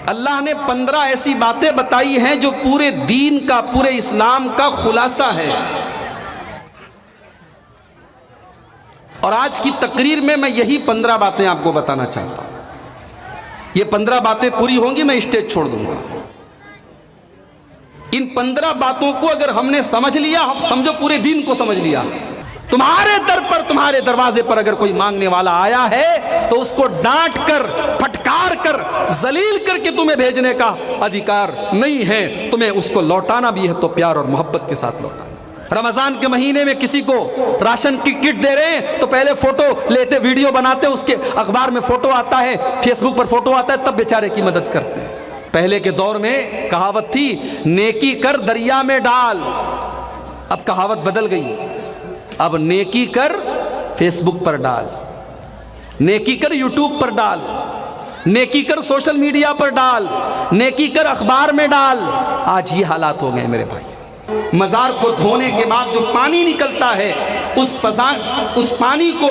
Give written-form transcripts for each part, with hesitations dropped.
اللہ نے 15 ایسی باتیں بتائی ہیں جو پورے دین کا، پورے اسلام کا خلاصہ ہے۔ اور آج کی تقریر میں یہی 15 باتیں آپ کو بتانا چاہتا ہوں۔ یہ 15 باتیں پوری ہوں گی میں اسٹیج چھوڑ دوں گا۔ ان 15 باتوں کو اگر ہم نے سمجھ لیا، ہم سمجھو پورے دین کو سمجھ لیا۔ تمہارے در پر، تمہارے دروازے پر اگر کوئی مانگنے والا آیا ہے تو اس کو ڈانٹ کر، پھٹکار کر، ذلیل کر کے تمہیں بھیجنے کا ادھیکار نہیں ہے۔ تمہیں اس کو لوٹانا بھی ہے تو پیار اور محبت کے ساتھ لوٹانا۔ رمضان کے مہینے میں کسی کو راشن کی کٹ دے رہے ہیں تو پہلے فوٹو لیتے، ویڈیو بناتے، اس کے اخبار میں فوٹو آتا ہے، فیس بک پر فوٹو آتا ہے، تب بیچارے کی مدد کرتے ہیں۔ پہلے کے دور میں کہاوت تھی، نیکی کر دریا میں ڈال۔ اب کہاوت بدل گئی، اب نیکی کر فیس بک پر ڈال، نیکی کر یوٹیوب پر ڈال، نیکی کر سوشل میڈیا پر ڈال، نیکی کر اخبار میں ڈال۔ آج یہ حالات ہو گئے میرے بھائی۔ مزار کو دھونے کے بعد جو پانی نکلتا ہے، اس پانی کو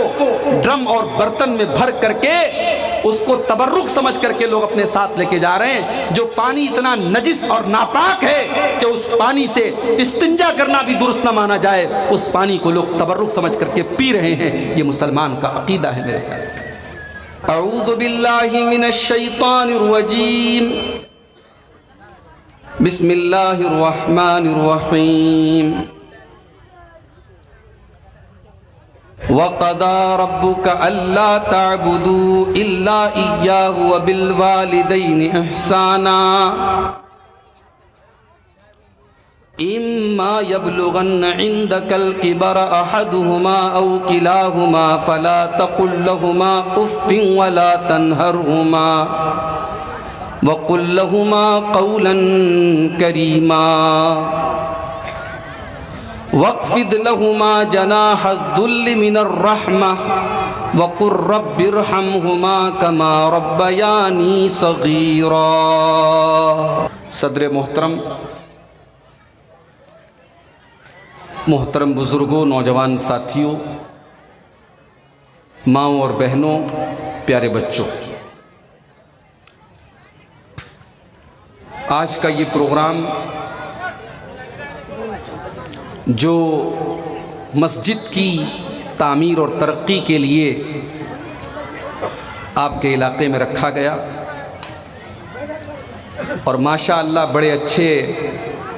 ڈرم اور برتن میں بھر کر کے اس کو تبرک سمجھ کر کے لوگ اپنے ساتھ لے کے جا رہے ہیں۔ جو پانی اتنا نجس اور ناپاک ہے کہ اس پانی سے استنجا کرنا بھی درست نہ مانا جائے، اس پانی کو لوگ تبرک سمجھ کر کے پی رہے ہیں۔ یہ مسلمان کا عقیدہ ہے میرے پیارے سے۔ اعوذ باللہ من الشیطان الرجیم، بسم اللہ الرحمن الرحیم۔ وَقَضَىٰ رَبُّكَ أَلَّا تَعْبُدُوا إِلَّا إِيَّاهُ وَبِالْوَالِدَيْنِ إِحْسَانًا إِمَّا يَبْلُغَنَّ عِندَكَ الْكِبَرَ أَحَدُهُمَا أَوْ كِلَاهُمَا فَلَا تَقُل لَّهُمَا أُفٍّ وَلَا تَنْهَرْهُمَا وَقُل لَّهُمَا قَوْلًا كَرِيمًا وَاخْفِضْ لَهُمَا جَنَاحَ الذُّلِّ مِنَ الرَّحْمَةِ وَقُل رَّبِّ ارْحَمْهُمَا كَمَا رَبَّيَانِي صَغِيرًا۔ صدر محترم بزرگوں، نوجوان ساتھیوں، ماؤں اور بہنوں، پیارے بچوں، آج کا یہ پروگرام جو مسجد کی تعمیر اور ترقی کے لیے آپ کے علاقے میں رکھا گیا، اور ماشاءاللہ بڑے اچھے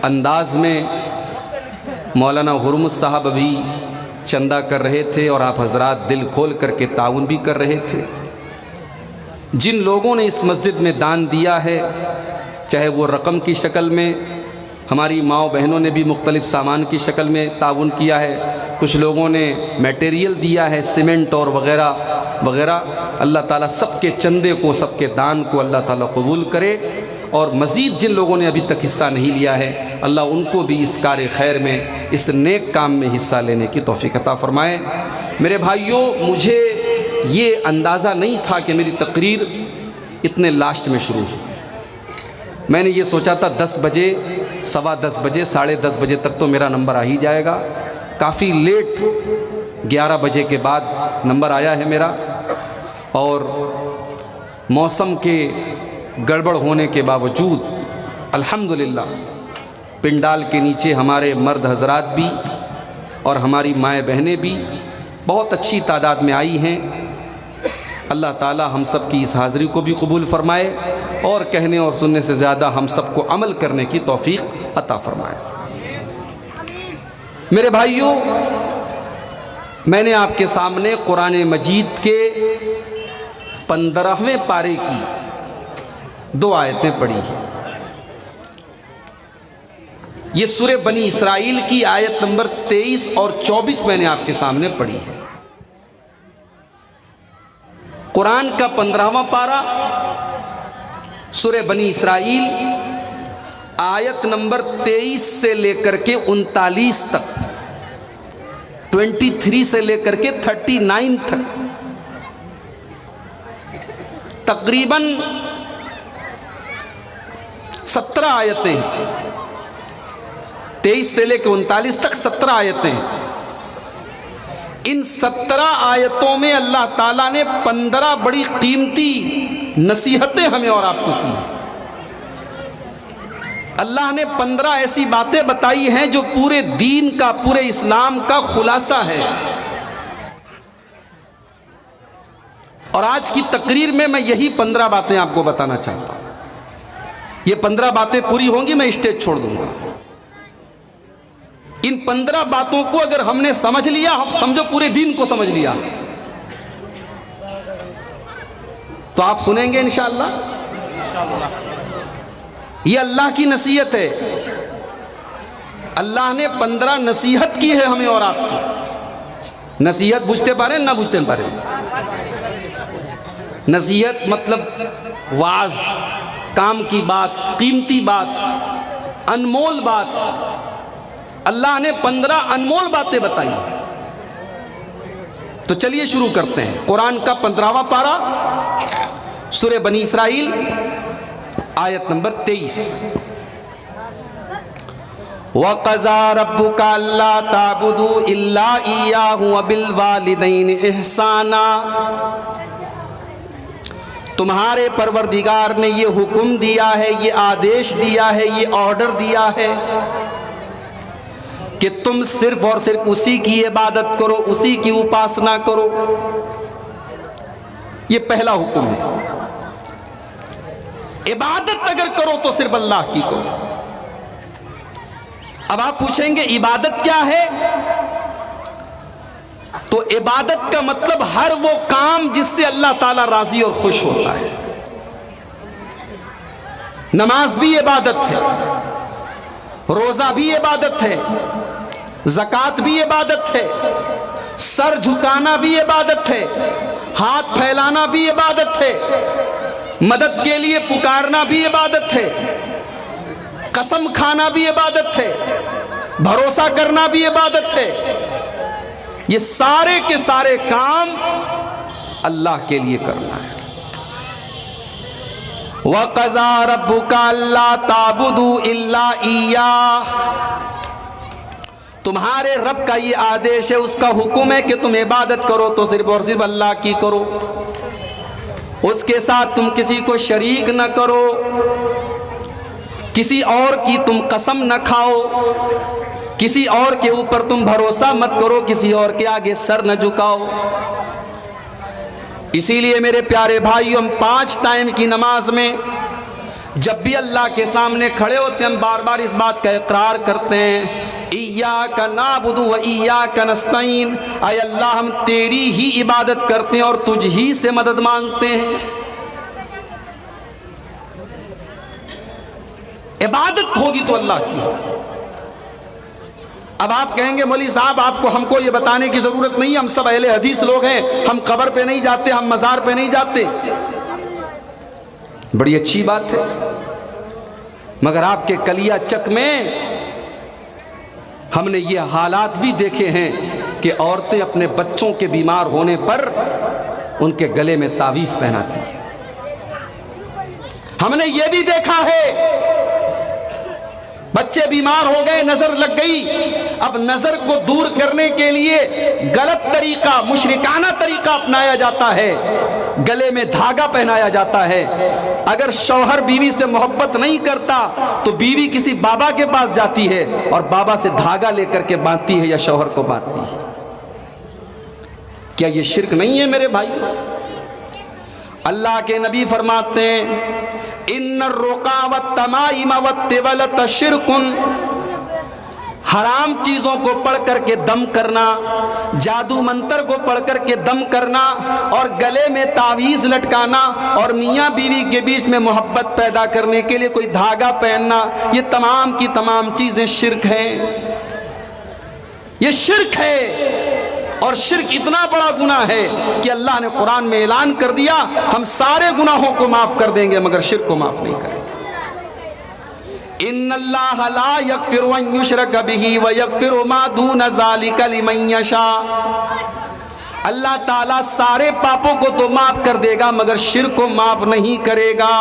انداز میں مولانا حرمت صاحب ابھی چندہ کر رہے تھے، اور آپ حضرات دل کھول کر کے تعاون بھی کر رہے تھے۔ جن لوگوں نے اس مسجد میں دان دیا ہے، چاہے وہ رقم کی شکل میں، ہماری ماؤں بہنوں نے بھی مختلف سامان کی شکل میں تعاون کیا ہے، کچھ لوگوں نے میٹیریل دیا ہے، سیمنٹ اور وغیرہ وغیرہ۔ اللہ تعالیٰ سب کے چندے کو، سب کے دان کو اللہ تعالیٰ قبول کرے، اور مزید جن لوگوں نے ابھی تک حصہ نہیں لیا ہے، اللہ ان کو بھی اس کار خیر میں، اس نیک کام میں حصہ لینے کی توفیق عطا فرمائے۔ میرے بھائیوں، مجھے یہ اندازہ نہیں تھا کہ میری تقریر اتنے لاسٹ میں شروع ہو۔ میں نے یہ سوچا تھا 10 بجے، 10:15 بجے، 10:30 بجے تک تو میرا نمبر آ ہی جائے گا۔ کافی لیٹ 11 بجے کے بعد نمبر آیا ہے میرا، اور موسم کے گڑبڑ ہونے کے باوجود الحمدللہ پنڈال کے نیچے ہمارے مرد حضرات بھی اور ہماری مائیں بہنیں بھی بہت اچھی تعداد میں آئی ہیں۔ اللہ تعالی ہم سب کی اس حاضری کو بھی قبول فرمائے، اور کہنے اور سننے سے زیادہ ہم سب کو عمل کرنے کی توفیق عطا فرمائے۔ میرے بھائیوں، میں نے آپ کے سامنے قرآن مجید کے 15ویں پارے کی 2 آیتیں پڑھی ہیں۔ یہ سورہ بنی اسرائیل کی آیت نمبر 23 اور 24 میں نے آپ کے سامنے پڑھی ہے۔ قرآن کا 15واں پارہ سورہ بنی اسرائیل، آیت نمبر 23 سے لے کر کے 39 تک، 23 سے لے کر کے 39 تک، تقریباً 17 آیتیں ہیں۔ 23 سے لے کے 39 تک 17 آیتیں ہیں۔ ان 17 آیتوں میں اللہ تعالیٰ نے 15 بڑی قیمتی نصیحتیں ہمیں اور آپ کو کی ہیں۔ اللہ نے 15 ایسی باتیں بتائی ہیں جو پورے دین کا، پورے اسلام کا خلاصہ ہے. اور آج کی تقریر میں یہی 15 باتیں آپ کو بتانا چاہتا ہوں. یہ 15 باتیں پوری ہوں گی میں اسٹیج چھوڑ دوں گا. ان 15 باتوں کو اگر ہم نے سمجھ لیا، سمجھو پورے دین کو سمجھ لیا، تو آپ سنیں گے انشاءاللہ. یہ اللہ کی نصیحت ہے. اللہ نے 15 نصیحت کی ہے ہمیں اور آپ کو. نصیحت بوجھتے پا رہے ہیں نہ بوجھتے پا رہے ہیں؟ نصیحت مطلب واعظ، کام کی بات، قیمتی بات، انمول بات. اللہ نے 15 انمول باتیں بتائی. تو چلیے شروع کرتے ہیں. قرآن کا 15واں پارہ، سورہ بنی اسرائیل، آیت نمبر 23. وَقَضَىٰ رَبُّكَ أَلَّا تَعْبُدُوا إِلَّا إِيَّاهُ وَبِالْوَالِدَيْنِ إِحْسَانًا. تمہارے پروردگار نے یہ حکم دیا ہے، یہ آدیش دیا ہے، یہ آرڈر دیا ہے کہ تم صرف اور صرف اسی کی عبادت کرو، اسی کی اپاسنا کرو. یہ پہلا حکم ہے. عبادت اگر کرو تو صرف اللہ کی کرو. اب آپ پوچھیں گے عبادت کیا ہے؟ تو عبادت کا مطلب ہر وہ کام جس سے اللہ تعالیٰ راضی اور خوش ہوتا ہے. نماز بھی عبادت ہے، روزہ بھی عبادت ہے، زکوٰۃ بھی عبادت ہے، سر جھکانا بھی عبادت ہے، ہاتھ پھیلانا بھی عبادت ہے، مدد کے لیے پکارنا بھی عبادت ہے، قسم کھانا بھی عبادت ہے، بھروسہ کرنا بھی عبادت ہے. یہ سارے کے سارے کام اللہ کے لیے کرنا ہے. وَقَضَىٰ رَبُّكَ أَلَّا تَعْبُدُوا إِلَّا إِيَّاهُ. تمہارے رب کا یہ آدیش ہے، اس کا حکم ہے کہ تم عبادت کرو تو صرف اور صرف اللہ کی کرو. اس کے ساتھ تم کسی کو شریک نہ کرو، کسی اور کی تم قسم نہ کھاؤ، کسی اور کے اوپر تم بھروسہ مت کرو، کسی اور کے آگے سر نہ جھکاؤ. اسی لیے میرے پیارے بھائیوں، ہم 5 ٹائم کی نماز میں جب بھی اللہ کے سامنے کھڑے ہوتے ہیں ہم بار بار اس بات کا اقرار کرتے ہیں، ایاک نعبد و ایاک نستعین. اے اللہ ہم تیری ہی عبادت کرتے ہیں اور تجھ ہی سے مدد مانگتے ہیں. عبادت ہوگی تو اللہ کی. اب آپ کہیں گے مولوی صاحب آپ کو ہم کو یہ بتانے کی ضرورت نہیں، ہم سب اہل حدیث لوگ ہیں، ہم قبر پہ نہیں جاتے، ہم مزار پہ نہیں جاتے. بڑی اچھی بات ہے، مگر آپ کے کلیہ چک میں ہم نے یہ حالات بھی دیکھے ہیں کہ عورتیں اپنے بچوں کے بیمار ہونے پر ان کے گلے میں تعویذ پہناتی ہیں. ہم نے یہ بھی دیکھا ہے بچے بیمار ہو گئے، نظر لگ گئی، اب نظر کو دور کرنے کے لیے غلط طریقہ، مشرکانہ طریقہ اپنایا جاتا ہے، گلے میں دھاگا پہنایا جاتا ہے. اگر شوہر بیوی سے محبت نہیں کرتا تو بیوی کسی بابا کے پاس جاتی ہے اور بابا سے دھاگا لے کر کے باندھتی ہے یا شوہر کو باندھتی ہے. کیا یہ شرک نہیں ہے میرے بھائی؟ اللہ کے نبی فرماتے ہیں ان الرقا والتمائم والتولۃ شرک. حرام چیزوں کو پڑھ کر کے دم کرنا، جادو منتر کو پڑھ کر کے دم کرنا، اور گلے میں تعویذ لٹکانا، اور میاں بیوی کے بیچ میں محبت پیدا کرنے کے لیے کوئی دھاگا پہننا، یہ تمام کی تمام چیزیں شرک ہیں. یہ شرک ہے، اور شرک اتنا بڑا گناہ ہے کہ اللہ نے قرآن میں اعلان کر دیا ہم سارے گناہوں کو معاف کر دیں گے مگر شرک کو معاف نہیں کریں گے. ان اللہ لا یغفر ان یشرک بہ ویغفر ما دون ذلک لمن یشاء. اللہ تعالیٰ سارے پاپوں کو تو معاف کر دے گا مگر شرک کو معاف نہیں کرے گا.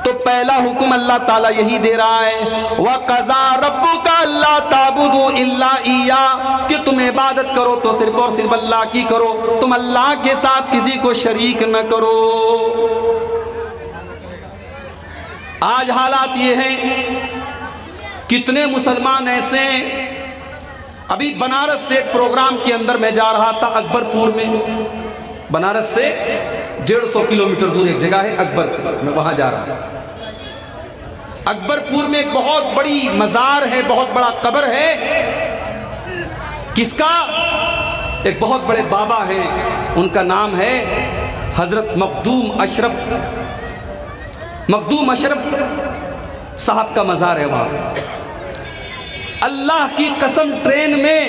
تو پہلا حکم اللہ تعالیٰ یہی دے رہا ہے وَقَضَىٰ رَبُّكَ أَلَّا تَعْبُدُوا إِلَّا إِيَّاهُ، کہ تم عبادت کرو تو صرف اور صرف اللہ کی کرو، تم اللہ کے ساتھ کسی کو شریک نہ کرو. آج حالات یہ ہیں، کتنے مسلمان ایسے ہیں. ابھی بنارس سے ایک پروگرام کے اندر میں جا رہا تھا، اکبر پور میں. بنارس سے 150 کلومیٹر دور ایک جگہ ہے اکبر پور، میں وہاں جا رہا تھا. اکبر پور میں ایک بہت بڑی مزار ہے، بہت بڑا قبر ہے. کس کا؟ ایک بہت بڑے بابا ہیں، ان کا نام ہے حضرت مخدوم اشرف صاحب کا مزار ہے وہاں. اللہ کی قسم، ٹرین میں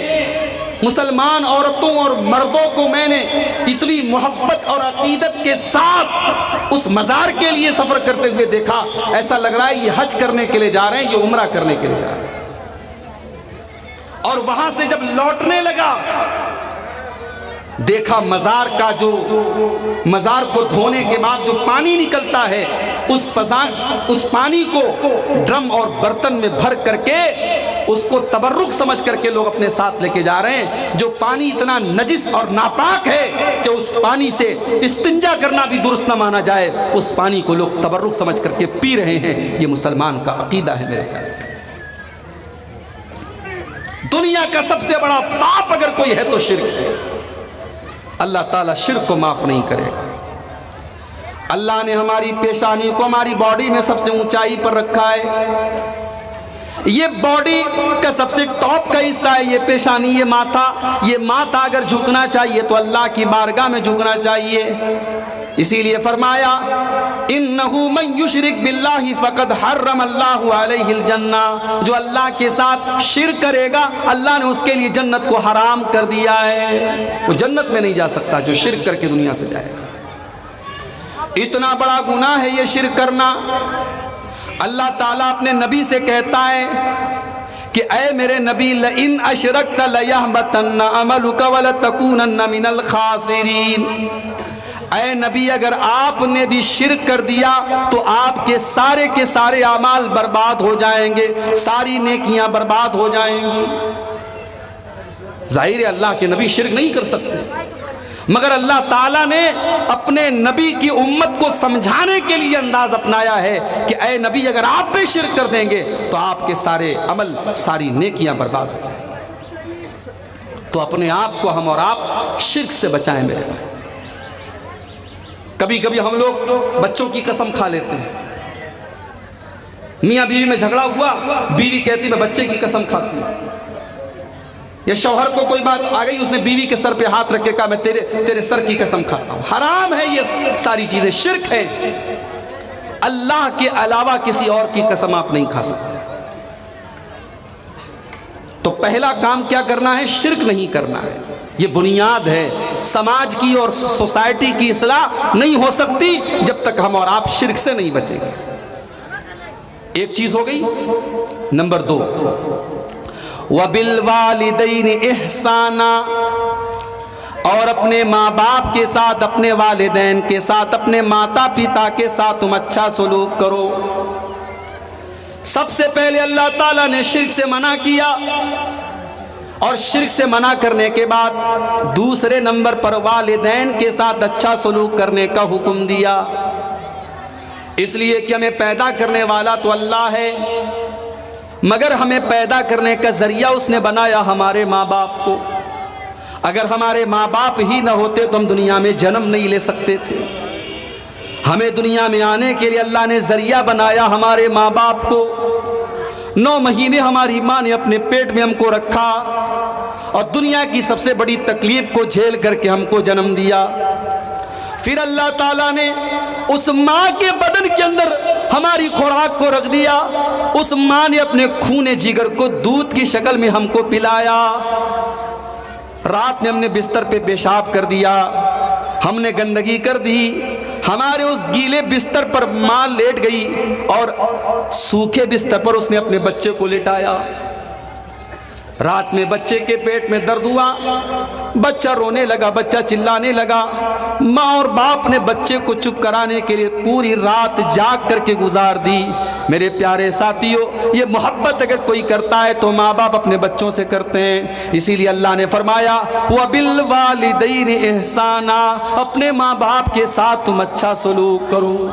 مسلمان عورتوں اور مردوں کو میں نے اتنی محبت اور عقیدت کے ساتھ اس مزار کے لیے سفر کرتے ہوئے دیکھا، ایسا لگ رہا ہے یہ حج کرنے کے لیے جا رہے ہیں، یہ عمرہ کرنے کے لیے جا رہے ہیں. اور وہاں سے جب لوٹنے لگا، دیکھا مزار کو دھونے کے بعد جو پانی نکلتا ہے، اس پانی کو ڈرم اور برتن میں بھر کر کے اس کو تبرک سمجھ کر کے لوگ اپنے ساتھ لے کے جا رہے ہیں. جو پانی اتنا نجس اور ناپاک ہے کہ اس پانی سے استنجا کرنا بھی درست نہ مانا جائے، اس پانی کو لوگ تبرک سمجھ کر کے پی رہے ہیں. یہ مسلمان کا عقیدہ ہے. میرے خیال سے دنیا کا سب سے بڑا پاپ اگر کوئی ہے تو شرک ہے. اللہ تعالیٰ شرک کو معاف نہیں کرے گا. اللہ نے ہماری پیشانی کو ہماری باڈی میں سب سے اونچائی پر رکھا ہے. یہ باڈی کا سب سے ٹاپ کا حصہ ہے یہ پیشانی، یہ ماتھا اگر جھکنا چاہیے تو اللہ کی بارگاہ میں جھکنا چاہیے. اسی لیے فرمایا انہو من یشرک باللہ فقد حرم اللہ علیہ الجنہ، جو اللہ کے ساتھ شرک کرے گا اللہ نے اس کے لیے جنت کو حرام کر دیا ہے. وہ جنت میں نہیں جا سکتا جو شرک کر کے دنیا سے جائے گا. اتنا بڑا گناہ ہے یہ شرک کرنا. اللہ تعالیٰ اپنے نبی سے کہتا ہے کہ اے میرے نبی لئن اشرکت لیحبطن عملک ولتکونن من الخاسرین. اے نبی اگر آپ نے بھی شرک کر دیا تو آپ کے سارے اعمال برباد ہو جائیں گے، ساری نیکیاں برباد ہو جائیں گی. ظاہر ہے اللہ کے نبی شرک نہیں کر سکتے، مگر اللہ تعالیٰ نے اپنے نبی کی امت کو سمجھانے کے لیے انداز اپنایا ہے کہ اے نبی اگر آپ بھی شرک کر دیں گے تو آپ کے سارے عمل، ساری نیکیاں برباد ہو جائیں گے. تو اپنے آپ کو ہم اور آپ شرک سے بچائیں میرے بھائی. کبھی کبھی ہم لوگ بچوں کی قسم کھا لیتے ہیں. میاں بیوی میں جھگڑا ہوا، بیوی کہتی میں بچے کی قسم کھاتی ہوں. یا شوہر کو کوئی بات آ گئی، اس نے بیوی کے سر پہ ہاتھ رکھ کے کہا میں تیرے سر کی قسم کھاتا ہوں. حرام ہے یہ ساری چیزیں، شرک ہے. اللہ کے علاوہ کسی اور کی قسم آپ نہیں کھا سکتے. تو پہلا کام کیا کرنا ہے؟ شرک نہیں کرنا ہے. یہ بنیاد ہے. سماج کی اور سوسائٹی کی اصلاح نہیں ہو سکتی جب تک ہم اور آپ شرک سے نہیں بچیں گے. ایک چیز ہو گئی. نمبر 2 وَبِالْوَالِدَيْنِ إِحْسَانًا، اور اپنے ماں باپ کے ساتھ، اپنے والدین کے ساتھ، اپنے ماتا پتا کے ساتھ تم اچھا سلوک کرو. سب سے پہلے اللہ تعالیٰ نے شرک سے منع کیا، اور شرک سے منع کرنے کے بعد دوسرے نمبر پر والدین کے ساتھ اچھا سلوک کرنے کا حکم دیا. اس لیے کہ ہمیں پیدا کرنے والا تو اللہ ہے، مگر ہمیں پیدا کرنے کا ذریعہ اس نے بنایا ہمارے ماں باپ کو. اگر ہمارے ماں باپ ہی نہ ہوتے تو ہم دنیا میں جنم نہیں لے سکتے تھے. ہمیں دنیا میں آنے کے لیے اللہ نے ذریعہ بنایا ہمارے ماں باپ کو. 9 مہینے ہماری ماں نے اپنے پیٹ میں ہم کو رکھا اور دنیا کی سب سے بڑی تکلیف کو جھیل کر کے ہم کو جنم دیا. پھر اللہ تعالیٰ نے اس ماں کے بدن کے اندر ہماری خوراک کو رکھ دیا. اس ماں نے اپنے خون جگر کو دودھ کی شکل میں ہم کو پلایا. رات میں ہم نے بستر پہ پیشاب کر دیا، ہم نے گندگی کر دی، ہمارے اس گیلے بستر پر ماں لیٹ گئی اور سوکھے بستر پر اس نے اپنے بچے کو لٹایا. رات میں بچے کے پیٹ میں درد ہوا، بچہ رونے لگا، بچہ چلانے لگا. ماں اور باپ نے بچے کو چپ کرانے کے لیے پوری رات جاگ کر کے گزار دی. میرے پیارے ساتھیوں، یہ محبت اگر کوئی کرتا ہے تو ماں باپ اپنے بچوں سے کرتے ہیں. اسی لیے اللہ نے فرمایا وَبِالْوَالِدَيْنِ إِحْسَانًا، اپنے ماں باپ کے ساتھ تم اچھا سلوک کرو.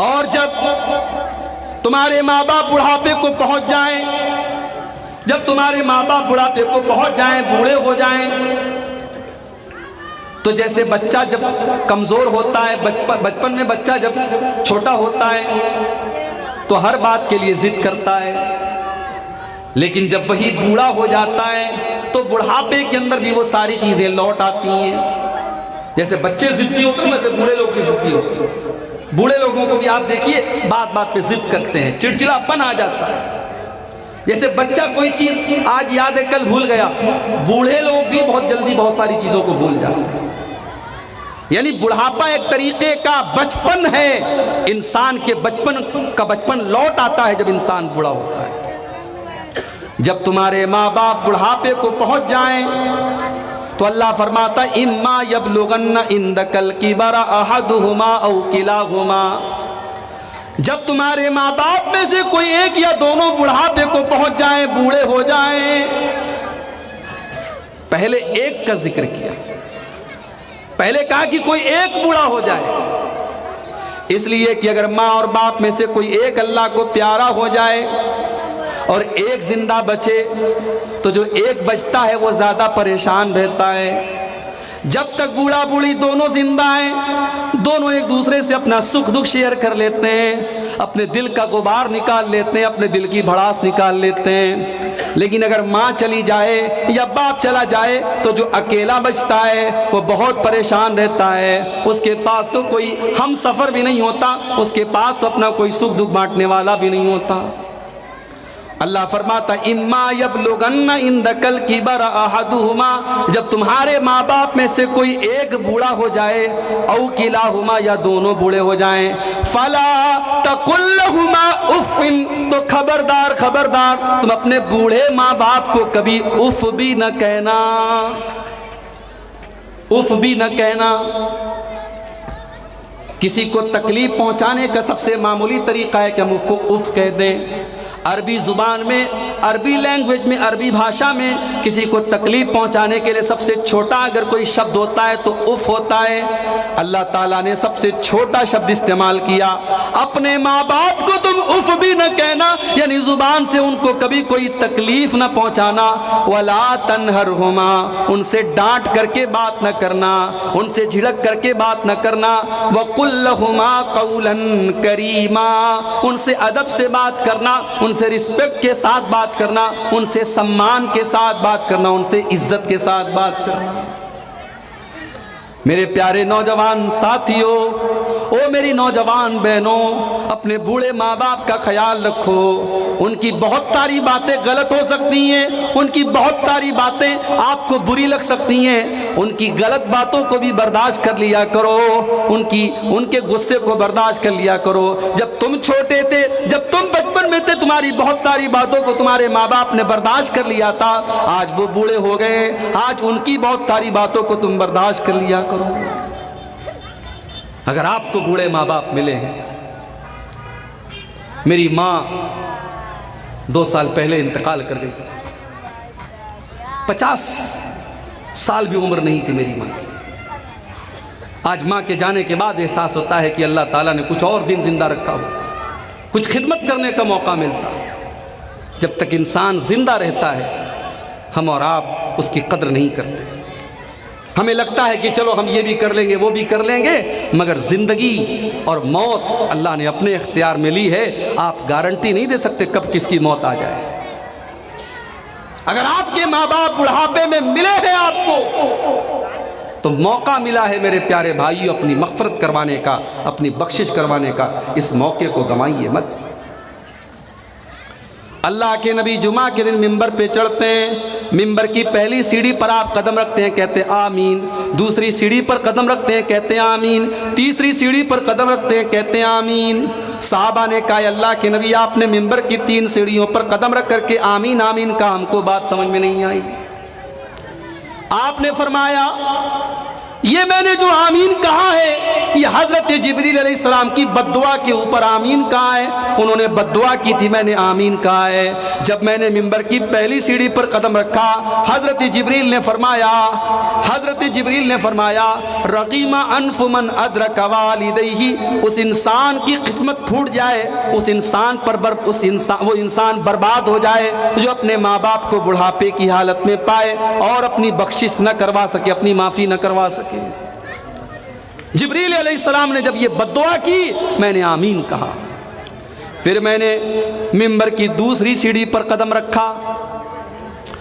اور جب تمہارے ماں باپ بڑھاپے کو پہنچ جائیں، جب تمہارے ماں باپ بڑھاپے کو پہنچ جائیں، بوڑھے ہو جائیں، تو جیسے بچہ جب کمزور ہوتا ہے، بچپن میں بچہ جب چھوٹا ہوتا ہے تو ہر بات کے لیے ضد کرتا ہے، لیکن جب وہی بوڑھا ہو جاتا ہے تو بڑھاپے کے اندر بھی وہ ساری چیزیں لوٹ آتی ہیں۔ جیسے بچے ضدی ہوتے ہیں ویسے بوڑھے لوگ بھی ضدی ہوتے ہیں۔ بوڑھے لوگوں کو بھی آپ دیکھیے بات بات پہ ضد کرتے ہیں، چڑچڑاپن آ جاتا ہے۔ جیسے بچہ کوئی چیز آج یاد ہے کل بھول گیا، بوڑھے لوگ بھی بہت جلدی بہت ساری چیزوں کو بھول جاتے ہیں۔ یعنی بڑھاپا ایک طریقے کا بچپن ہے، انسان کے بچپن لوٹ آتا ہے جب انسان بوڑھا ہوتا ہے۔ جب تمہارے ماں باپ بڑھاپے کو پہنچ جائیں تو اللہ فرماتا اما یبلغن عندک الکبر احدہما او کلاہما، جب تمہارے ماں باپ میں سے کوئی ایک یا دونوں بڑھاپے کو پہنچ جائیں، بوڑھے ہو جائیں، پہلے ایک کا ذکر کیا، پہلے کہا کہ کوئی ایک بوڑھا ہو جائے، اس لیے کہ اگر ماں اور باپ میں سے کوئی ایک اللہ کو پیارا ہو جائے اور ایک زندہ بچے تو جو ایک بچتا ہے وہ زیادہ پریشان رہتا ہے۔ جب تک بوڑھا بوڑھی دونوں زندہ ہیں، دونوں ایک دوسرے سے اپنا سکھ دکھ شیئر کر لیتے ہیں، اپنے دل کا غبار نکال لیتے ہیں، اپنے دل کی بھڑاس نکال لیتے ہیں۔ لیکن اگر ماں چلی جائے یا باپ چلا جائے تو جو اکیلا بچتا ہے وہ بہت پریشان رہتا ہے، اس کے پاس تو کوئی ہم سفر بھی نہیں ہوتا، اس کے پاس تو اپنا کوئی سکھ دکھ بانٹنے والا بھی نہیں ہوتا۔ اللہ فرماتا اما یبلغن عندک الکبر احدہما، جب تمہارے ماں باپ میں سے کوئی ایک بوڑھا ہو جائے، او کلاہما یا دونوں بوڑھے ہو جائیں، فلا تقل لہما اف، تو خبردار تم اپنے بوڑھے ماں باپ کو کبھی اف بھی نہ کہنا، اف بھی نہ کہنا۔ کسی کو تکلیف پہنچانے کا سب سے معمولی طریقہ ہے کہ ہم اس کو اف کہہ دیں۔ عربی زبان میں، عربی لینگویج میں، عربی بھاشا میں کسی کو تکلیف پہنچانے کے لیے سب سے چھوٹا اگر کوئی شبد ہوتا ہے تو اف ہوتا ہے۔ اللہ تعالیٰ نے سب سے چھوٹا شبد استعمال کیا، اپنے ماں باپ کو تم اف بھی نہ کہنا، یعنی زبان سے ان کو کبھی کوئی تکلیف نہ پہنچانا۔ ولا تنہرہما، ان سے ڈانٹ کر کے بات نہ کرنا، ان سے جھڑک کر کے بات نہ کرنا۔ وقل لہما قولا کریما، ان سے ادب سے بات کرنا، ان سے رسپیکٹ کے ساتھ بات کرنا، ان سے سمان کے ساتھ بات کرنا، ان سے عزت کے ساتھ بات کرنا۔ میرے پیارے نوجوان ساتھیوں، او میری نوجوان بہنوں، اپنے بوڑھے ماں باپ کا خیال رکھو۔ ان کی بہت ساری باتیں غلط ہو سکتی ہیں، ان کی بہت ساری باتیں آپ کو بری لگ سکتی ہیں، ان کی غلط باتوں کو بھی برداشت کر لیا کرو، ان کے غصے کو برداشت کر لیا کرو۔ جب تم چھوٹے تھے، جب تم بچپن میں تھے، تمہاری بہت ساری باتوں کو تمہارے ماں باپ نے برداشت کر لیا تھا، آج وہ بوڑھے ہو گئے، آج ان کی بہت ساری باتوں کو تم برداشت کر لیا کرو۔ اگر آپ کو بوڑھے ماں باپ ملے ہیں، میری ماں 2 سال پہلے انتقال کر گئی، 50 سال بھی عمر نہیں تھی میری ماں کی۔ آج ماں کے جانے کے بعد احساس ہوتا ہے کہ اللہ تعالیٰ نے کچھ اور دن زندہ رکھا ہوتا، کچھ خدمت کرنے کا موقع ملتا۔ جب تک انسان زندہ رہتا ہے ہم اور آپ اس کی قدر نہیں کرتے، ہمیں لگتا ہے کہ چلو ہم یہ بھی کر لیں گے وہ بھی کر لیں گے، مگر زندگی اور موت اللہ نے اپنے اختیار میں لی ہے، آپ گارنٹی نہیں دے سکتے کب کس کی موت آ جائے۔ اگر آپ کے ماں باپ بڑھاپے میں ملے ہیں آپ کو تو موقع ملا ہے میرے پیارے بھائیوں اپنی مغفرت کروانے کا، اپنی بخشش کروانے کا، اس موقع کو گنوائیے مت۔ اللہ کے نبی جمعہ کے دن ممبر پہ چڑھتے ہیں، ممبر کی پہلی سیڑھی پر آپ قدم رکھتے ہیں، کہتے ہیں آمین، دوسری سیڑھی پر قدم رکھتے ہیں، کہتے ہیں آمین، تیسری سیڑھی پر قدم رکھتے ہیں، کہتے ہیں آمین۔ صحابہ نے کہا اللہ کے نبی آپ نے ممبر کی 3 سیڑھیوں پر قدم رکھ کر کے آمین آمین کہا، ہم کو بات سمجھ میں نہیں آئی۔ آپ نے فرمایا یہ میں نے جو آمین کہا ہے یہ حضرت جبریل علیہ السلام کی بددعا کے اوپر آمین کہا ہے. انہوں نے بددعا کی تھی, میں نے آمین کہا ہے. جب میں نے منبر کی پہلی سیڑھی پر قدم رکھا, حضرت جبریل نے فرمایا رغیم انف من ادرک والدیہ, اس انسان کی قسمت پھوٹ جائے, وہ انسان برباد ہو جائے جو اپنے ماں باپ کو بڑھاپے کی حالت میں پائے اور اپنی بخشش نہ کروا سکے, اپنی معافی نہ کروا سکے. جبریل علیہ السلام نے جب یہ بددعا کی, میں نے آمین کہا. پھر میں نے منبر کی دوسری سیڑھی پر قدم رکھا.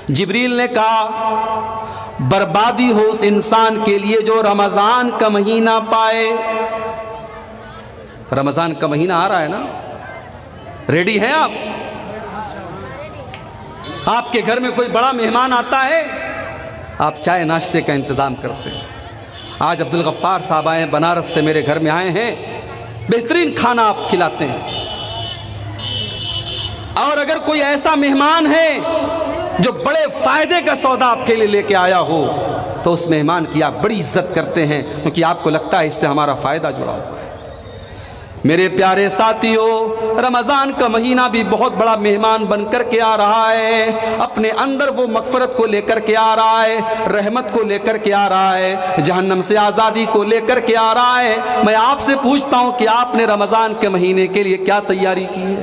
جبریل نے کہا بربادی ہو اس انسان کے لیے جو رمضان کا مہینہ پائے. رمضان کا مہینہ آ رہا ہے نا, ریڈی ہیں آپ؟ آپ کے گھر میں کوئی بڑا مہمان آتا ہے, آپ چائے ناشتے کا انتظام کرتے ہیں. آج عبدالغفار صاحب آئے ہیں بنارس سے, میرے گھر میں آئے ہیں, بہترین کھانا آپ کھلاتے ہیں. اور اگر کوئی ایسا مہمان ہے جو بڑے فائدے کا سودا آپ کے لیے لے کے آیا ہو تو اس مہمان کی آپ بڑی عزت کرتے ہیں, کیونکہ آپ کو لگتا ہے اس سے ہمارا فائدہ جڑا ہوا ہے. میرے پیارے ساتھیو, رمضان کا مہینہ بھی بہت بڑا مہمان بن کر کے آ رہا ہے. اپنے اندر وہ مغفرت کو لے کر کے آ رہا ہے, رحمت کو لے کر کے آ رہا ہے, جہنم سے آزادی کو لے کر کے آ رہا ہے. میں آپ سے پوچھتا ہوں کہ آپ نے رمضان کے مہینے کے لیے کیا تیاری کی ہے؟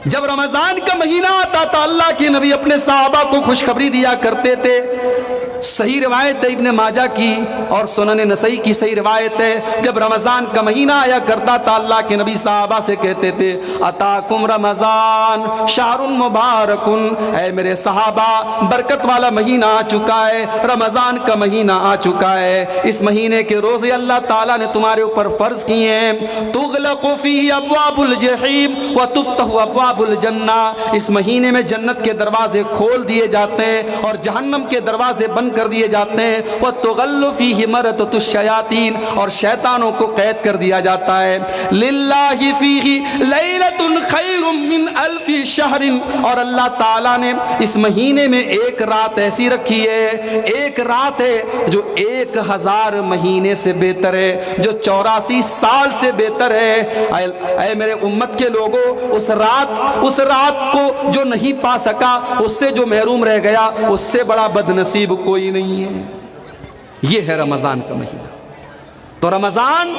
جب رمضان کا مہینہ آتا تھا اللہ کے نبی اپنے صحابہ کو خوشخبری دیا کرتے تھے. صحیح روایت ہے ابن ماجہ کی اور سنن نسائی کی صحیح روایت ہے, جب رمضان کا مہینہ آیا کرتا تھا اللہ کے نبی صحابہ سے کہتے تھے اتاکم رمضان شہر مبارک, اے میرے صحابہ برکت والا مہینہ آ چکا ہے, رمضان کا مہینہ آ چکا ہے. اس مہینے کے روزے اللہ تعالیٰ نے تمہارے اوپر فرض کیے ہیں. تغلق فیہ ابواب الجحیم وتفتح ابواب الجنہ, اس مہینے میں جنت کے دروازے کھول دیے جاتے ہیں اور جہنم کے دروازے بند کر دیے جاتے ہیں. وَتُغَلُّ فِيهِ مَرَدَةُ الشَّيَاطِينِ, اور شیطانوں کو قید کر دیا جاتا ہے. لِلَّهِ فِيهِ لَيْلَةٌ خَيْرٌ مِّنْ أَلْفِ شَهْرٍ, اور اللہ تعالیٰ نے اس مہینے میں ایک رات ایسی رکھی ہے, ایک رات ہے جو 1000 مہینے سے بہتر ہے, جو 84 سال سے بہتر ہے. اے میرے امت کے لوگوں, اس رات کو جو نہیں پا سکا, اس سے جو محروم رہ گیا, اس سے بڑا بد نصیب کوئی نہیں ہے. یہ ہے رمضان کا مہینہ. تو رمضان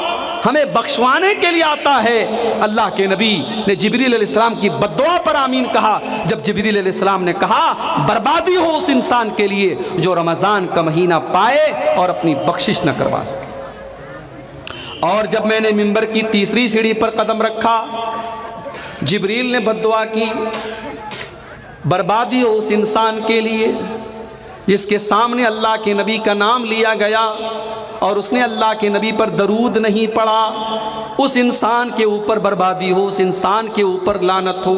ہمیں بخشوانے کے لیے آتا ہے. اللہ کے نبی نے جبریل علیہ السلام کی بددعا پر آمین کہا. جب جبریل علیہ السلام نے کہا بربادی ہو اس انسان کے لیے جو رمضان کا مہینہ پائے اور اپنی بخشش نہ کروا سکے. اور جب میں نے منبر کی تیسری سیڑھی پر قدم رکھا, جبریل نے بددعا کی بربادی ہو اس انسان کے لیے جس کے سامنے اللہ کے نبی کا نام لیا گیا اور اس نے اللہ کے نبی پر درود نہیں پڑھا. اس انسان کے اوپر بربادی ہو, اس انسان کے اوپر لعنت ہو.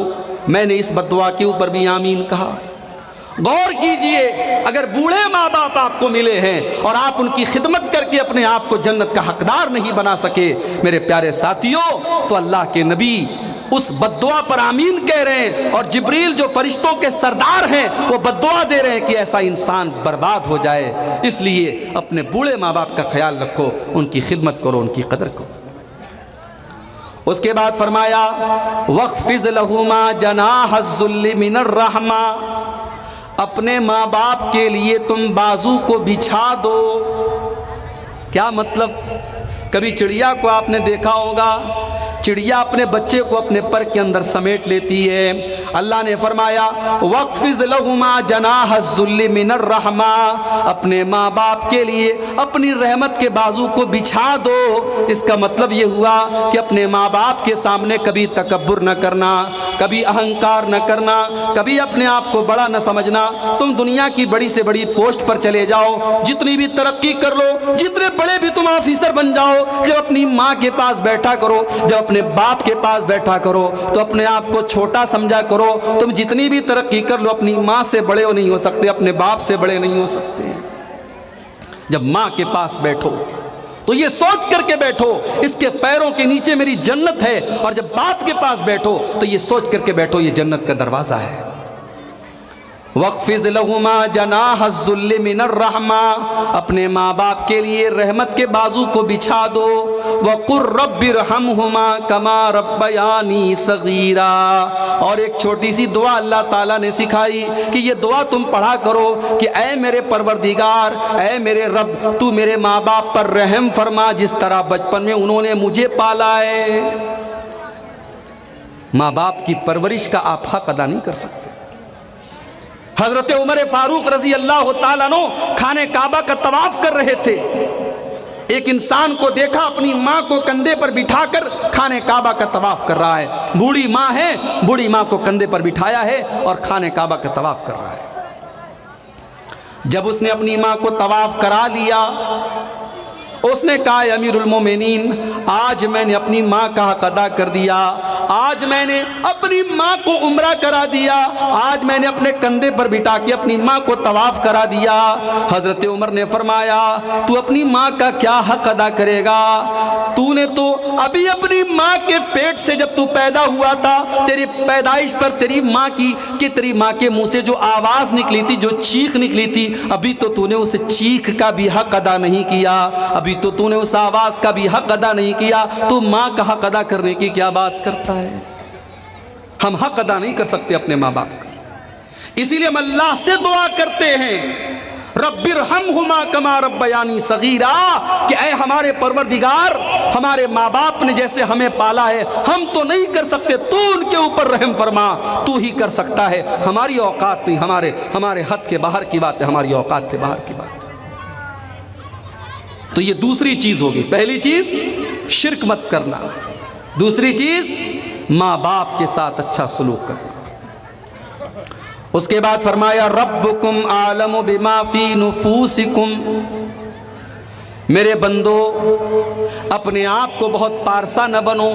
میں نے اس بددعا کے اوپر بھی آمین کہا. غور کیجئے, اگر بوڑھے ماں باپ آپ کو ملے ہیں اور آپ ان کی خدمت کر کے اپنے آپ کو جنت کا حقدار نہیں بنا سکے میرے پیارے ساتھیوں, تو اللہ کے نبی اس بددعا پر آمین کہہ رہے ہیں اور جبریل جو فرشتوں کے سردار ہیں وہ بددعا دے رہے ہیں کہ ایسا انسان برباد ہو جائے. اس لیے اپنے بوڑھے ماں باپ کا خیال رکھو, ان کی خدمت کرو, ان کی قدر کرو. اس کے بعد فرمایا وَاخْفِضْ لَهُمَا جَنَاحَ الذُّلِّ مِنَ الرَّحْمَةِ, اپنے ماں باپ کے لیے تم بازو کو بچھا دو. کیا مطلب؟ کبھی چڑیا کو آپ نے دیکھا ہوگا, چڑیا اپنے بچے کو اپنے پر کے اندر سمیٹ لیتی ہے. اللہ نے فرمایا وَاخْفِضْ لَهُمَا جَنَاحَ الذُّلِّ مِنَ الرَّحْمَةِ, اپنے ماں باپ کے لیے اپنی رحمت کے بازو کو بچھا دو. اس کا مطلب یہ ہوا کہ اپنے ماں باپ کے سامنے کبھی تکبر نہ کرنا, کبھی اہنکار نہ کرنا, کبھی اپنے آپ کو بڑا نہ سمجھنا. تم دنیا کی بڑی سے بڑی پوسٹ پر چلے جاؤ, جتنی بھی ترقی کر لو, جتنے بڑے بھی تم آفیسر بن جاؤ, جب اپنی ماں کے پاس بیٹھا کرو, جب اپنے باپ کے پاس بیٹھا کرو تو اپنے آپ کو چھوٹا سمجھا کرو. تم جتنی بھی ترقی کر لو اپنی ماں سے بڑے نہیں ہو سکتے, اپنے باپ سے بڑے نہیں ہو سکتے. جب ماں کے پاس بیٹھو تو یہ سوچ کر کے بیٹھو اس کے پیروں کے نیچے میری جنت ہے, اور جب باپ کے پاس بیٹھو تو یہ سوچ کر کے بیٹھو یہ جنت کا دروازہ ہے. وَاخْفِضْ لَهُمَا جَنَاحَ الذُّلِّ مِنَ الرَّحْمَةِ، اپنے ماں باپ کے لیے رحمت کے بازو کو بچھا دو. وَقُلْ رَبِّ ارْحَمْهُمَا كَمَا رَبَّيَانِي صَغِيرًا. اور ایک چھوٹی سی دعا اللہ تعالیٰ نے سکھائی کہ یہ دعا تم پڑھا کرو کہ اے میرے پروردگار، اے میرے رب، تو میرے ماں باپ پر رحم فرما جس طرح بچپن میں انہوں نے مجھے پالا ہے. ماں باپ کی پرورش کا آپ حق ادا نہیں کر سکتے. حضرت عمر فاروق رضی اللہ تعالیٰ عنہ خانہ کعبہ کا طواف کر رہے تھے. ایک انسان کو دیکھا اپنی ماں کو کندھے پر بٹھا کر خانہ کعبہ کا طواف کر رہا ہے. بوڑھی ماں ہے، بوڑھی ماں کو کندھے پر بٹھایا ہے اور خانہ کعبہ کا طواف کر رہا ہے. جب اس نے اپنی ماں کو طواف کرا لیا، اس نے کہا امیر المومنین، آج میں نے اپنی ماں کا حق ادا کر دیا، آج میں نے اپنی ماں کو عمرہ کرا دیا، آج میں نے اپنے کندھے پر بٹھا کے اپنی ماں کو طواف کرا دیا. حضرت عمر نے فرمایا تو اپنی ماں کا کیا حق ادا کرے گا؟ تو نے تو ابھی اپنی ماں کے پیٹ سے جب تو پیدا ہوا تھا، تیری پیدائش پر تیری ماں کے منہ سے جو آواز نکلی تھی، جو چیخ نکلی تھی، ابھی تو نے اس چیخ کا بھی حق ادا نہیں کیا، ابھی تو نے اس آواز کا بھی حق ادا نہیں کیا. تو ماں کا حق ادا کرنے کی کیا بات کرتا ہے؟ ہم حق ادا نہیں کر سکتے اپنے ماں باپ کا. اسی لیے ہم اللہ سے دعا کرتے ہیں رب ارحمہما کما ربیانی صغیرا، کہ اے ہمارے پروردگار، ہمارے ماں باپ نے جیسے ہمیں پالا ہے ہم تو نہیں کر سکتے، تو ان کے اوپر رحم فرما، تو ہی کر سکتا ہے. ہماری اوقات نہیں، ہمارے حد کے باہر کی بات ہے، ہماری اوقات کے باہر کی بات ہے. تو یہ دوسری چیز ہوگی. پہلی چیز شرک مت کرنا، دوسری چیز ماں باپ کے ساتھ اچھا سلوک کرنا. اس کے بعد فرمایا ربکم عالم بما فی نفوسکم، میرے بندو اپنے آپ کو بہت پارسا نہ بنو،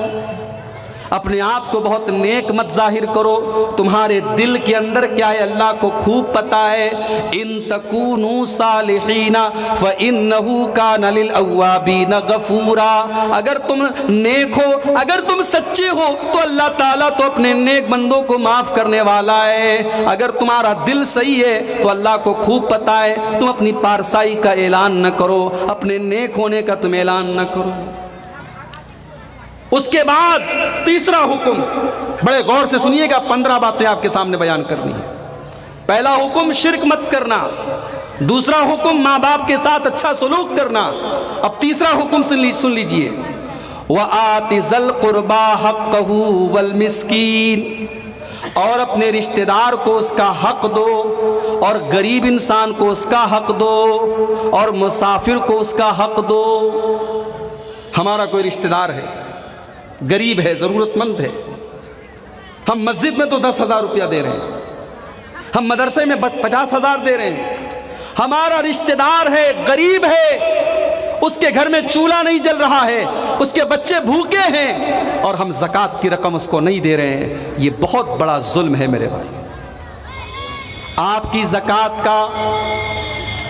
اپنے آپ کو بہت نیک مت ظاہر کرو. تمہارے دل کے اندر کیا ہے اللہ کو خوب پتہ ہے. ان تکونوا صالحین فانہ کان للاوابین غفورا، اگر تم نیک ہو، اگر تم سچے ہو تو اللہ تعالیٰ تو اپنے نیک بندوں کو معاف کرنے والا ہے. اگر تمہارا دل صحیح ہے تو اللہ کو خوب پتہ ہے. تم اپنی پارسائی کا اعلان نہ کرو، اپنے نیک ہونے کا تم اعلان نہ کرو. اس کے بعد تیسرا حکم، بڑے غور سے سنیے گا، 15 باتیں آپ کے سامنے بیان کرنی ہیں. پہلا حکم شرک مت کرنا، دوسرا حکم ماں باپ کے ساتھ اچھا سلوک کرنا. اب تیسرا حکم سن لیجئے، وَآتِ ذَا الْقُرْبَى حَقَّهُ وَالْمِسْكِينَ، اور اپنے رشتہ دار کو اس کا حق دو، اور غریب انسان کو اس کا حق دو، اور مسافر کو اس کا حق دو. ہمارا کوئی رشتہ دار ہے، غریب ہے، ضرورت مند ہے، ہم مسجد میں تو 10,000 روپیہ دے رہے ہیں، ہم مدرسے میں 50,000 دے رہے ہیں. ہمارا رشتہ دار ہے، غریب ہے، اس کے گھر میں چولہا نہیں جل رہا ہے، اس کے بچے بھوکے ہیں، اور ہم زکوٰۃ کی رقم اس کو نہیں دے رہے ہیں. یہ بہت بڑا ظلم ہے میرے بھائی. آپ کی زکوٰۃ کا،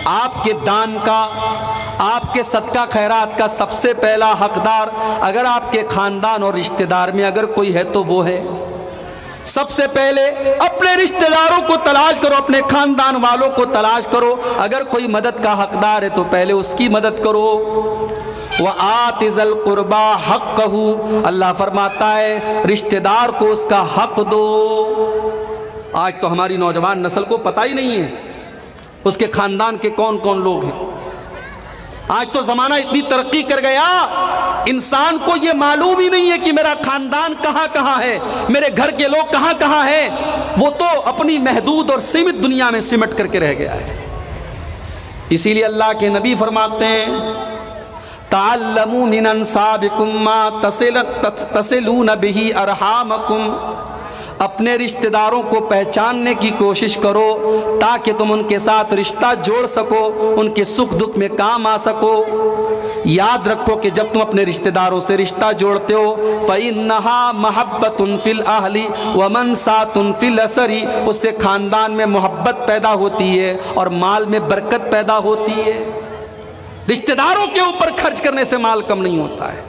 آپ کے دان کا، آپ کے صدقہ خیرات کا سب سے پہلا حقدار اگر آپ کے خاندان اور رشتہ دار میں اگر کوئی ہے تو وہ ہے. سب سے پہلے اپنے رشتہ داروں کو تلاش کرو، اپنے خاندان والوں کو تلاش کرو. اگر کوئی مدد کا حقدار ہے تو پہلے اس کی مدد کرو. وَآتِ ذَا الْقُرْبَى حَقَّهُ، اللہ فرماتا ہے رشتہ دار کو اس کا حق دو. آج تو ہماری نوجوان نسل کو پتہ ہی نہیں ہے اس کے خاندان کے کون کون لوگ ہیں. آج تو زمانہ اتنی ترقی کر گیا، انسان کو یہ معلوم ہی نہیں ہے کہ میرا خاندان کہاں کہاں ہے، میرے گھر کے لوگ کہاں کہاں ہیں. وہ تو اپنی محدود اور سیمت دنیا میں سمٹ کر کے رہ گیا ہے. اسی لیے اللہ کے نبی فرماتے ہیں تعلموا من انسابکم ما تصلون به ارحامکم، اپنے رشتہ داروں کو پہچاننے کی کوشش کرو تاکہ تم ان کے ساتھ رشتہ جوڑ سکو، ان کے سکھ دکھ میں کام آ سکو. یاد رکھو کہ جب تم اپنے رشتہ داروں سے رشتہ جوڑتے ہو فَإِنَّهَا مَحَبَّةٌ فِي الْأَهْلِ وَمَنْسَاتٌ فِي الْأَسَرِ، اس سے خاندان میں محبت پیدا ہوتی ہے اور مال میں برکت پیدا ہوتی ہے. رشتہ داروں کے اوپر خرچ کرنے سے مال کم نہیں ہوتا ہے.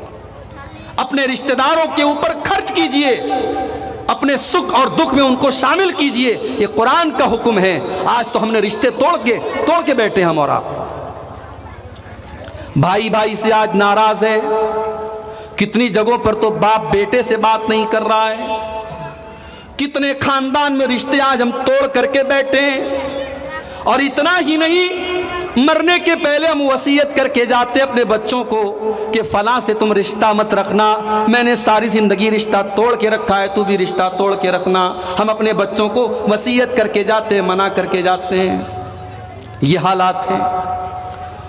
اپنے رشتہ داروں کے اوپر خرچ کیجئے. اپنے سکھ اور دکھ میں ان کو شامل کیجئے، یہ قرآن کا حکم ہے۔ آج تو ہم نے رشتے توڑ کے بیٹھے ہم اور آپ۔ بھائی بھائی سے آج ناراض ہے، کتنی جگہوں پر تو باپ بیٹے سے بات نہیں کر رہا ہے، کتنے خاندان میں رشتے آج ہم توڑ کر کے بیٹھے ہیں۔ اور اتنا ہی نہیں، مرنے کے پہلے ہم وصیت کر کے جاتے اپنے بچوں کو کہ فلاں سے تم رشتہ مت رکھنا، میں نے ساری زندگی رشتہ توڑ کے رکھا ہے، تو بھی رشتہ توڑ کے رکھنا۔ ہم اپنے بچوں کو وصیت کر کے جاتے ہیں، منع کر کے جاتے ہیں۔ یہ حالات ہیں۔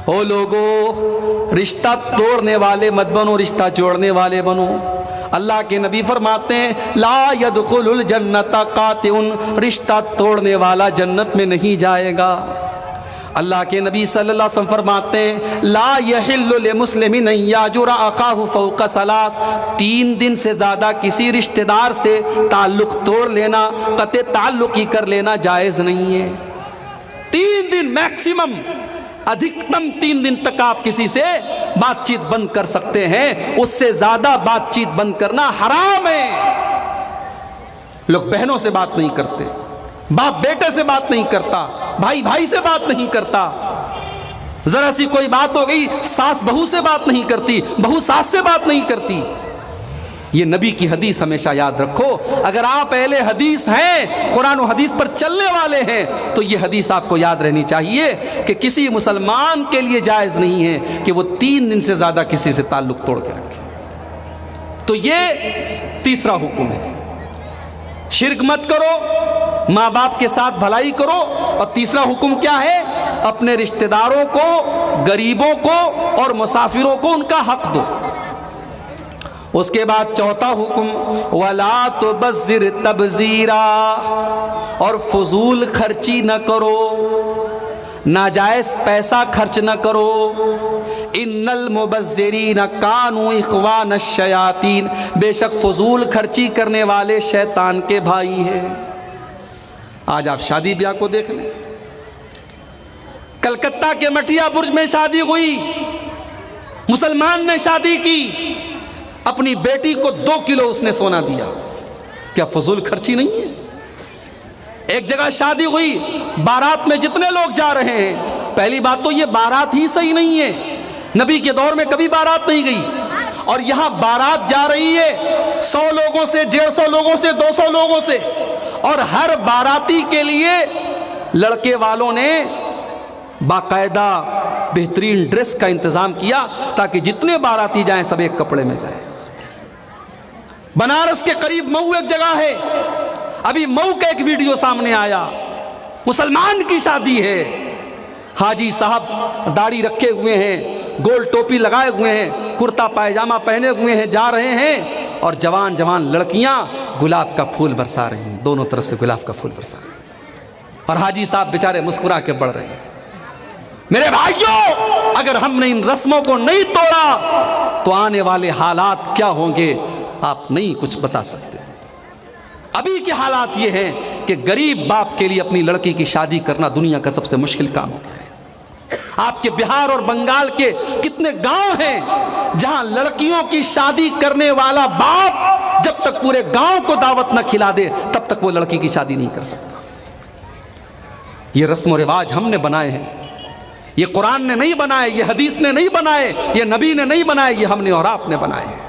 او لوگو، رشتہ توڑنے والے مت بنو، رشتہ جوڑنے والے بنو۔ اللہ کے نبی فرماتے ہیں لا يدخل الجنت قاطع، رشتہ توڑنے والا جنت میں نہیں جائے گا۔ اللہ کے نبی صلی اللہ علیہ وسلم فرماتے ہیں لا يحل لمسلم ان یاجر اخاہ فوق ثلاث، 3 دن سے زیادہ کسی رشتہ دار سے تعلق توڑ لینا، قطع تعلق ہی کر لینا جائز نہیں ہے۔ 3 دن میکسیمم، ادھکتم 3 دن تک آپ کسی سے بات چیت بند کر سکتے ہیں، اس سے زیادہ بات چیت بند کرنا حرام ہے۔ لوگ بہنوں سے بات نہیں کرتے، باپ بیٹے سے بات نہیں کرتا، بھائی بھائی سے بات نہیں کرتا، ذرا سی کوئی بات ہو گئی ساس بہو سے بات نہیں کرتی، بہو ساس سے بات نہیں کرتی۔ یہ نبی کی حدیث ہمیشہ یاد رکھو۔ اگر آپ اہل حدیث ہیں، قرآن و حدیث پر چلنے والے ہیں، تو یہ حدیث آپ کو یاد رہنی چاہیے کہ کسی مسلمان کے لیے جائز نہیں ہے کہ وہ 3 دن سے زیادہ کسی سے تعلق توڑ کے رکھے۔ تو یہ تیسرا حکم ہے، شرک مت کرو، ماں باپ کے ساتھ بھلائی کرو۔ اور تیسرا حکم کیا ہے؟ اپنے رشتہ داروں کو، غریبوں کو اور مسافروں کو ان کا حق دو۔ اس کے بعد چوتھا حکم وَلَا تُبَذِّرْ تَبْذِيرًا، اور فضول خرچی نہ کرو، ناجائز پیسہ خرچ نہ کرو۔ ان المبذرین کانوا اخوان الشیاطین، بے شک فضول خرچی کرنے والے شیطان کے بھائی ہیں۔ آج آپ شادی بیاہ کو دیکھ لیں، کلکتہ کے مٹیا برج میں شادی ہوئی، مسلمان نے شادی کی، اپنی بیٹی کو 2 کلو اس نے سونا دیا۔ کیا فضول خرچی نہیں ہے؟ ایک جگہ شادی ہوئی، بارات میں جتنے لوگ جا رہے ہیں، پہلی بات تو یہ بارات ہی صحیح نہیں ہے، نبی کے دور میں کبھی بارات نہیں گئی، اور یہاں بارات جا رہی ہے 100 لوگوں سے، 150 لوگوں سے، 200 لوگوں سے، اور ہر باراتی کے لیے لڑکے والوں نے باقاعدہ بہترین ڈریس کا انتظام کیا تاکہ جتنے باراتی جائیں سب ایک کپڑے میں جائیں۔ بنارس کے قریب مئو ایک جگہ ہے، ابھی مئو کا ایک ویڈیو سامنے آیا، مسلمان کی شادی ہے، حاجی صاحب داڑھی رکھے ہوئے ہیں، گول ٹوپی لگائے ہوئے ہیں، کرتا پائجامہ پہنے ہوئے ہیں، جا رہے ہیں، اور جوان جوان لڑکیاں گلاب کا پھول برسا رہی ہیں، دونوں طرف سے گلاب کا پھول برسا رہی ہیں، اور حاجی صاحب بیچارے مسکرا کے بڑھ رہے ہیں۔ میرے بھائیوں، اگر ہم نے ان رسموں کو نہیں توڑا تو آنے والے حالات کیا ہوں گے آپ نہیں کچھ بتا سکتے۔ ابھی کے حالات یہ ہیں کہ غریب باپ کے لیے اپنی لڑکی کی شادی کرنا دنیا کا سب سے مشکل کام ہو گیا ہے۔ آپ کے بہار اور بنگال کے کتنے گاؤں ہیں جہاں لڑکیوں کی شادی کرنے والا باپ جب تک پورے گاؤں کو دعوت نہ کھلا دے تب تک وہ لڑکی کی شادی نہیں کر سکتا۔ یہ رسم و رواج ہم نے بنائے ہیں، یہ قرآن نے نہیں بنائے، یہ حدیث نے نہیں بنائے، یہ نبی نے نہیں بنائے، یہ ہم نے اور آپ نے بنائے ہیں۔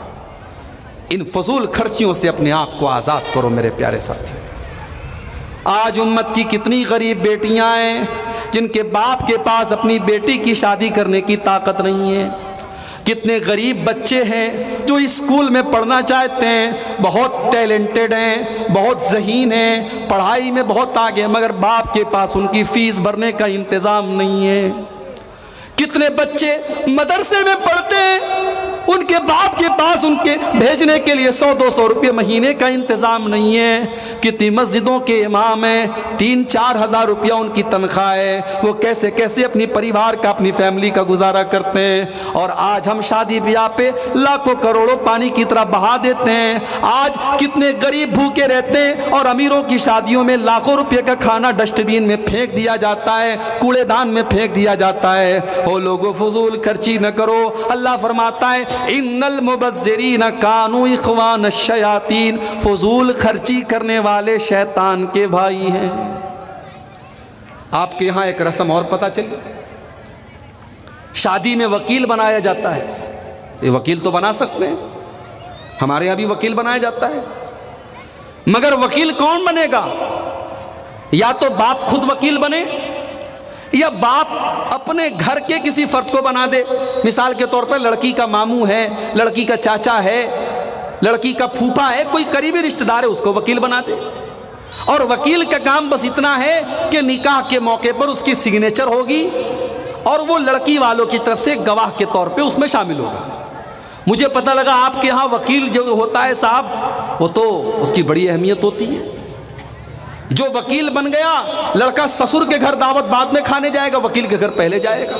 ان فضول خرچیوں سے اپنے آپ کو آزاد کرو میرے پیارے ساتھی۔ آج امت کی کتنی غریب بیٹیاں ہیں جن کے باپ کے پاس اپنی بیٹی کی شادی کرنے کی طاقت نہیں ہے، کتنے غریب بچے ہیں جو اسکول میں پڑھنا چاہتے ہیں، بہت ٹیلنٹڈ ہیں، بہت ذہین ہیں، پڑھائی میں بہت آگے، مگر باپ کے پاس ان کی فیس بھرنے کا انتظام نہیں ہے۔ کتنے بچے مدرسے میں پڑھتے ہیں، ان کے باپ کے پاس ان کے بھیجنے کے لیے 100-200 روپے مہینے کا انتظام نہیں ہے۔ کتنی مسجدوں کے امام ہیں, 3-4 ہزار روپیہ ان کی تنخواہ ہے, وہ کیسے کیسے اپنی پریوار کا, اپنی فیملی کا گزارا کرتے ہیں. اور آج ہم شادی بیاہ پہ لاکھوں کروڑوں پانی کی طرح بہا دیتے ہیں. آج کتنے غریب بھوکے رہتے ہیں اور امیروں کی شادیوں میں لاکھوں روپے کا کھانا ڈسٹ بین میں پھینک دیا جاتا ہے, کوڑے دان میں پھینک دیا جاتا ہے. او لوگوں, فضول خرچی نہ کرو. اللہ فرماتا ہے ان المبذرین کانوا اخوان الشیاطین, فضول خرچی کرنے والے شیطان کے بھائی ہیں. آپ کے یہاں ایک رسم اور پتہ چلی, شادی میں وکیل بنایا جاتا ہے. یہ وکیل تو بنا سکتے ہیں, ہمارے یہاں بھی وکیل بنایا جاتا ہے, مگر وکیل کون بنے گا؟ یا تو باپ خود وکیل بنے, یا باپ اپنے گھر کے کسی فرد کو بنا دے. مثال کے طور پر لڑکی کا ماموں ہے, لڑکی کا چاچا ہے, لڑکی کا پھوپھا ہے, کوئی قریبی رشتہ دار ہے, اس کو وکیل بنا دے. اور وکیل کا کام بس اتنا ہے کہ نکاح کے موقع پر اس کی سگنیچر ہوگی اور وہ لڑکی والوں کی طرف سے گواہ کے طور پہ اس میں شامل ہوگا. مجھے پتہ لگا آپ کے ہاں وکیل جو ہوتا ہے صاحب, وہ تو اس کی بڑی اہمیت ہوتی ہے. جو وکیل بن گیا, لڑکا سسر کے گھر دعوت بعد میں کھانے جائے گا, وکیل کے گھر پہلے جائے گا.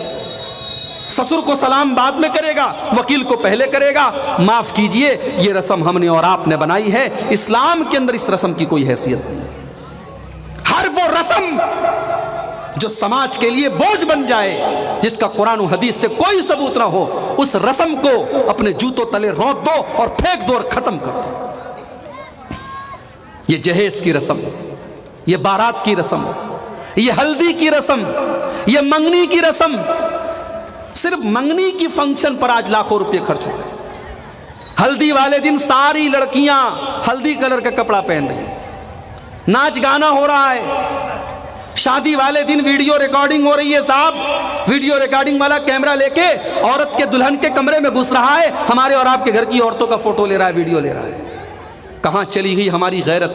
سسر کو سلام بعد میں کرے گا, وکیل کو پہلے کرے گا. معاف کیجئے, یہ رسم ہم نے اور آپ نے بنائی ہے. اسلام کے اندر اس رسم کی کوئی حیثیت نہیں. ہر وہ رسم جو سماج کے لیے بوجھ بن جائے, جس کا قرآن و حدیث سے کوئی ثبوت نہ ہو, اس رسم کو اپنے جوتوں تلے رونت دو اور پھینک دو اور ختم کر دو. یہ جہیز کی رسم, یہ بارات کی رسم, یہ ہلدی کی رسم, یہ منگنی کی رسم, صرف منگنی کی فنکشن پر آج لاکھوں روپے خرچ ہو رہے. ہلدی والے دن ساری لڑکیاں ہلدی کلر کا کپڑا پہن رہی ہیں, ناچ گانا ہو رہا ہے. شادی والے دن ویڈیو ریکارڈنگ ہو رہی ہے صاحب. ویڈیو ریکارڈنگ والا کیمرہ لے کے عورت کے دلہن کے کمرے میں گھس رہا ہے, ہمارے اور آپ کے گھر کی عورتوں کا فوٹو لے رہا ہے, ویڈیو لے رہا ہے. کہاں چلی گئی ہماری غیرت,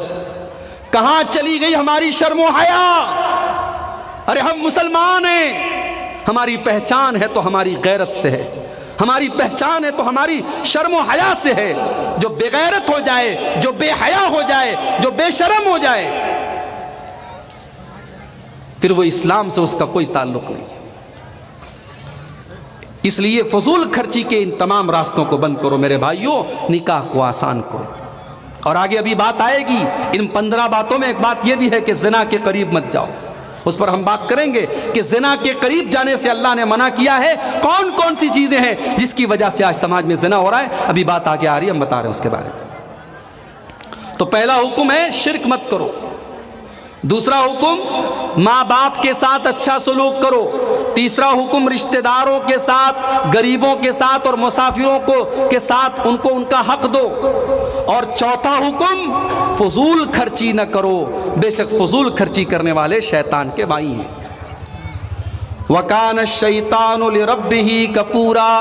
کہاں چلی گئی ہماری شرم و حیا؟ ارے ہم مسلمان ہیں, ہماری پہچان ہے تو ہماری غیرت سے ہے, ہماری پہچان ہے تو ہماری شرم و حیا سے ہے. جو بے غیرت ہو جائے, جو بے حیا ہو جائے, جو بے شرم ہو جائے, پھر وہ اسلام سے اس کا کوئی تعلق نہیں. اس لیے فضول خرچی کے ان تمام راستوں کو بند کرو میرے بھائیوں, نکاح کو آسان کرو. اور آگے ابھی بات آئے گی, ان 15 باتوں میں ایک بات یہ بھی ہے کہ زنا کے قریب مت جاؤ. اس پر ہم بات کریں گے کہ زنا کے قریب جانے سے اللہ نے منع کیا ہے. کون کون سی چیزیں ہیں جس کی وجہ سے آج سماج میں زنا ہو رہا ہے, ابھی بات آگے آ رہی ہے, ہم بتا رہے ہیں اس کے بارے میں. تو پہلا حکم ہے شرک مت کرو. دوسرا حکم ماں باپ کے ساتھ اچھا سلوک کرو. تیسرا حکم رشتہ داروں کے ساتھ, غریبوں کے ساتھ اور مسافروں کے ساتھ ان کو ان کا حق دو. اور چوتھا حکم فضول خرچی نہ کرو, بے شک فضول خرچی کرنے والے شیطان کے بھائی ہیں. وَكَانَ الشَّيْطَانُ لِرَبِّهِ كَفُورًا,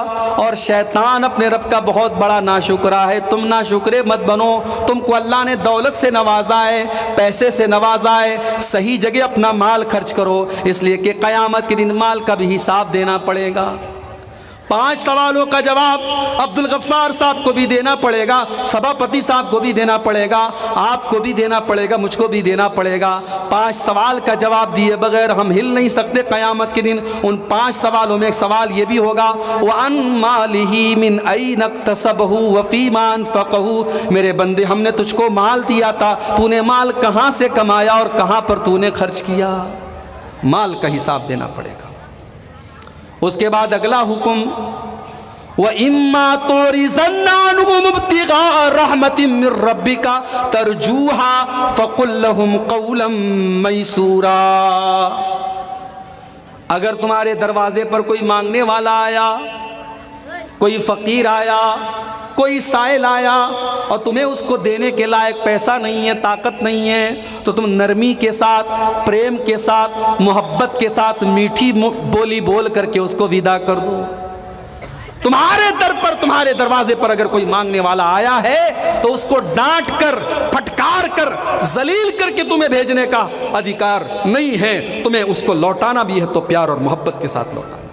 اور شیطان اپنے رب کا بہت بڑا ناشکرا ہے. تم ناشکرے مت بنو. تم کو اللہ نے دولت سے نوازا ہے, پیسے سے نوازا ہے, صحیح جگہ اپنا مال خرچ کرو, اس لیے کہ قیامت کے دن مال کا بھی حساب دینا پڑے گا. 5 سوالوں کا جواب عبدالغفار صاحب کو بھی دینا پڑے گا, سبھاپتی صاحب کو بھی دینا پڑے گا, آپ کو بھی دینا پڑے گا, مجھ کو بھی دینا پڑے گا. 5 سوال کا جواب دیے بغیر ہم ہل نہیں سکتے قیامت کے دن. ان 5 سوالوں میں ایک سوال یہ بھی ہوگا, وَعَن مَالِهِ مِنْ أَيْنَ اكْتَسَبَهُ وَفِيمَا أَنفَقَهُ, میرے بندے ہم نے تجھ کو مال دیا تھا, تو نے مال کہاں سے کمایا اور کہاں پر تو نے خرچ کیا. مال کا حساب دینا پڑے گا. اس کے بعد اگلا حکم, وَإِمَّا تُعْرِضَنَّ عَنْهُمُ ابْتِغَاءَ رَحْمَةٍ مِّن رَّبِّكَ تَرْجُوهَا فَقُل لَّهُمْ قَوْلًا مَّيْسُورًا, اگر تمہارے دروازے پر کوئی مانگنے والا آیا, کوئی فقیر آیا, کوئی سائل آیا اور تمہیں اس کو دینے کے لائق پیسہ نہیں ہے, طاقت نہیں ہے, تو تم نرمی کے ساتھ, پریم کے ساتھ, محبت کے ساتھ میٹھی بولی بول کر کے اس کو ودا کر دو. تمہارے در پر, تمہارے دروازے پر اگر کوئی مانگنے والا آیا ہے تو اس کو ڈانٹ کر, پھٹکار کر, ذلیل کر کے تمہیں بھیجنے کا ادھیکار نہیں ہے. تمہیں اس کو لوٹانا بھی ہے تو پیار اور محبت کے ساتھ لوٹانا.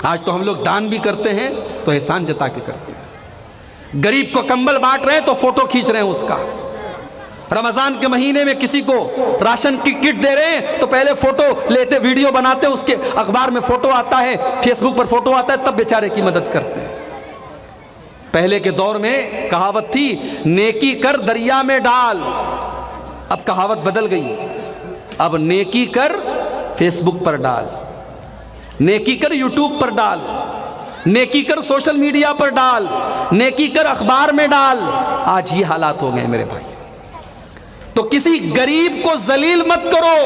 آج تو ہم لوگ دان بھی کرتے ہیں تو احسان جتا کے کرتے ہیں. غریب کو کمبل بانٹ رہے ہیں تو فوٹو کھینچ رہے ہیں اس کا. رمضان کے مہینے میں کسی کو راشن کی کٹ دے رہے ہیں تو پہلے فوٹو لیتے، ویڈیو بناتے، اس کے اخبار میں فوٹو آتا ہے، فیس بک پر فوٹو آتا ہے، تب بیچارے کی مدد کرتے ہیں۔ پہلے کے دور میں کہاوت تھی نیکی کر دریا میں ڈال، اب کہاوت بدل گئی، اب نیکی کر فیس بک پر ڈال، نیکی کر یوٹیوب پر ڈال، نیکی کر سوشل میڈیا پر ڈال، نیکی کر اخبار میں ڈال۔ آج یہ حالات ہو گئے میرے بھائی۔ تو کسی غریب کو ذلیل مت کرو،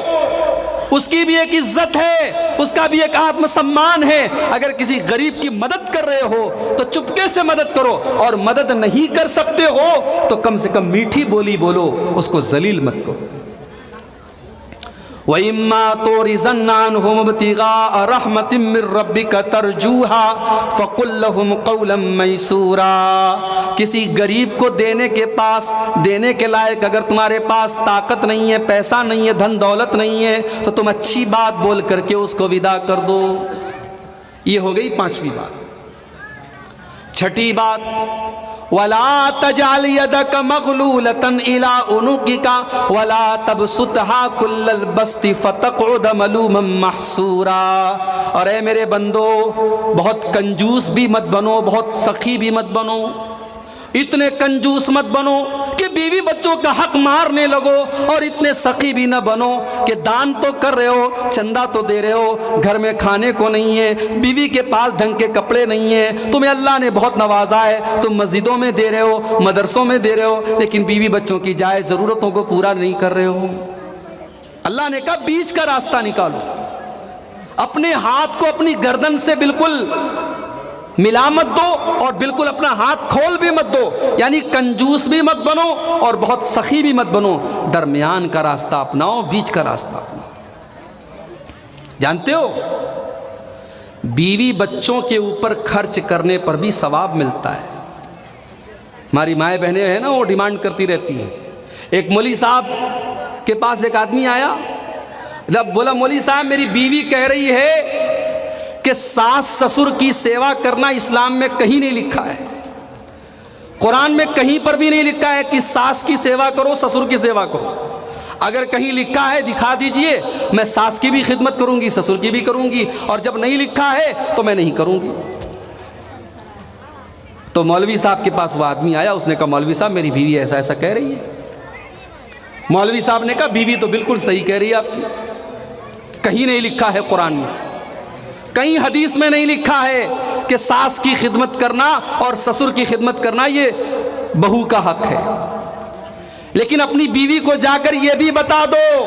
اس کی بھی ایک عزت ہے، اس کا بھی ایک آتم سمان ہے۔ اگر کسی غریب کی مدد کر رہے ہو تو چپکے سے مدد کرو، اور مدد نہیں کر سکتے ہو تو کم سے کم میٹھی بولی بولو، اس کو ذلیل مت کرو۔ وَإِمَّا تُعْرِضَنَّ عَنْهُمُ ابْتِغَاءَ رَحْمَةٍ مِّن رَّبِّكَ تَرْجُوهَا فَقُل لَّهُمْ قَوْلًا مَّيْسُورًا۔ کسی غریب کو دینے کے لائق اگر تمہارے پاس طاقت نہیں ہے، پیسہ نہیں ہے، دھن دولت نہیں ہے، تو تم اچھی بات بول کر کے اس کو ودا کر دو۔ یہ ہو گئی پانچویں بات۔ چھٹی بات، وَلَا تَجْعَلْ يَدَكَ مَغْلُولَةً إِلَىٰ عُنُقِكَ وَلَا تَبْسُطْهَا كُلَّ الْبَسْطِ فَتَقْعُدَ مَلُومًا مَّحْسُورًا۔ اور اے میرے بندو، بہت کنجوس بھی مت بنو، بہت سخی بھی مت بنو، اتنے کنجوس مت بنو کہ بیوی بچوں کا حق مارنے لگو، اور اتنے سخی بھی نہ بنو کہ دان تو کر رہے ہو، چندہ تو دے رہے ہو، گھر میں کھانے کو نہیں ہے، بیوی کے پاس ڈھنگ کے کپڑے نہیں ہیں، تمہیں اللہ نے بہت نوازا ہے، تم مسجدوں میں دے رہے ہو، مدرسوں میں دے رہے ہو، لیکن بیوی بچوں کی جائز ضرورتوں کو پورا نہیں کر رہے ہو۔ اللہ نے کہا بیچ کا راستہ نکالو، اپنے ہاتھ کو اپنی گردن سے بالکل ملا مت دو، اور بالکل اپنا ہاتھ کھول بھی مت دو، یعنی کنجوس بھی مت بنو اور بہت سخی بھی مت بنو، درمیان کا راستہ اپناؤ، بیچ کا راستہ اپناؤ۔ جانتے ہو بیوی بچوں کے اوپر خرچ کرنے پر بھی ثواب ملتا ہے۔ ہماری مائیں بہنیں ہیں نا، وہ ڈیمانڈ کرتی رہتی ہیں۔ ایک مولوی صاحب کے پاس ایک آدمی آیا، جب بولا مولوی صاحب میری بیوی کہہ رہی ہے کہ ساس سسر کی سیوا کرنا اسلام میں کہیں نہیں لکھا ہے، قرآن میں کہیں پر بھی نہیں لکھا ہے کہ ساس کی سیوا کرو، سسر کی سیوا کرو۔ اگر کہیں لکھا ہے دکھا دیجئے، میں ساس کی بھی خدمت کروں گی، سسر کی بھی کروں گی، اور جب نہیں لکھا ہے تو میں نہیں کروں گی۔ تو مولوی صاحب کے پاس وہ آدمی آیا، اس نے کہا مولوی صاحب میری بیوی ایسا ایسا کہہ رہی ہے۔ مولوی صاحب نے کہا بیوی تو بالکل صحیح کہہ رہی ہے آپ کی، کہیں نہیں لکھا ہے قرآن میں، کہیں حدیث میں نہیں لکھا ہے کہ ساس کی خدمت کرنا اور سسر کی خدمت کرنا یہ بہو کا حق ہے، لیکن اپنی بیوی کو جا کر یہ بھی بتا دو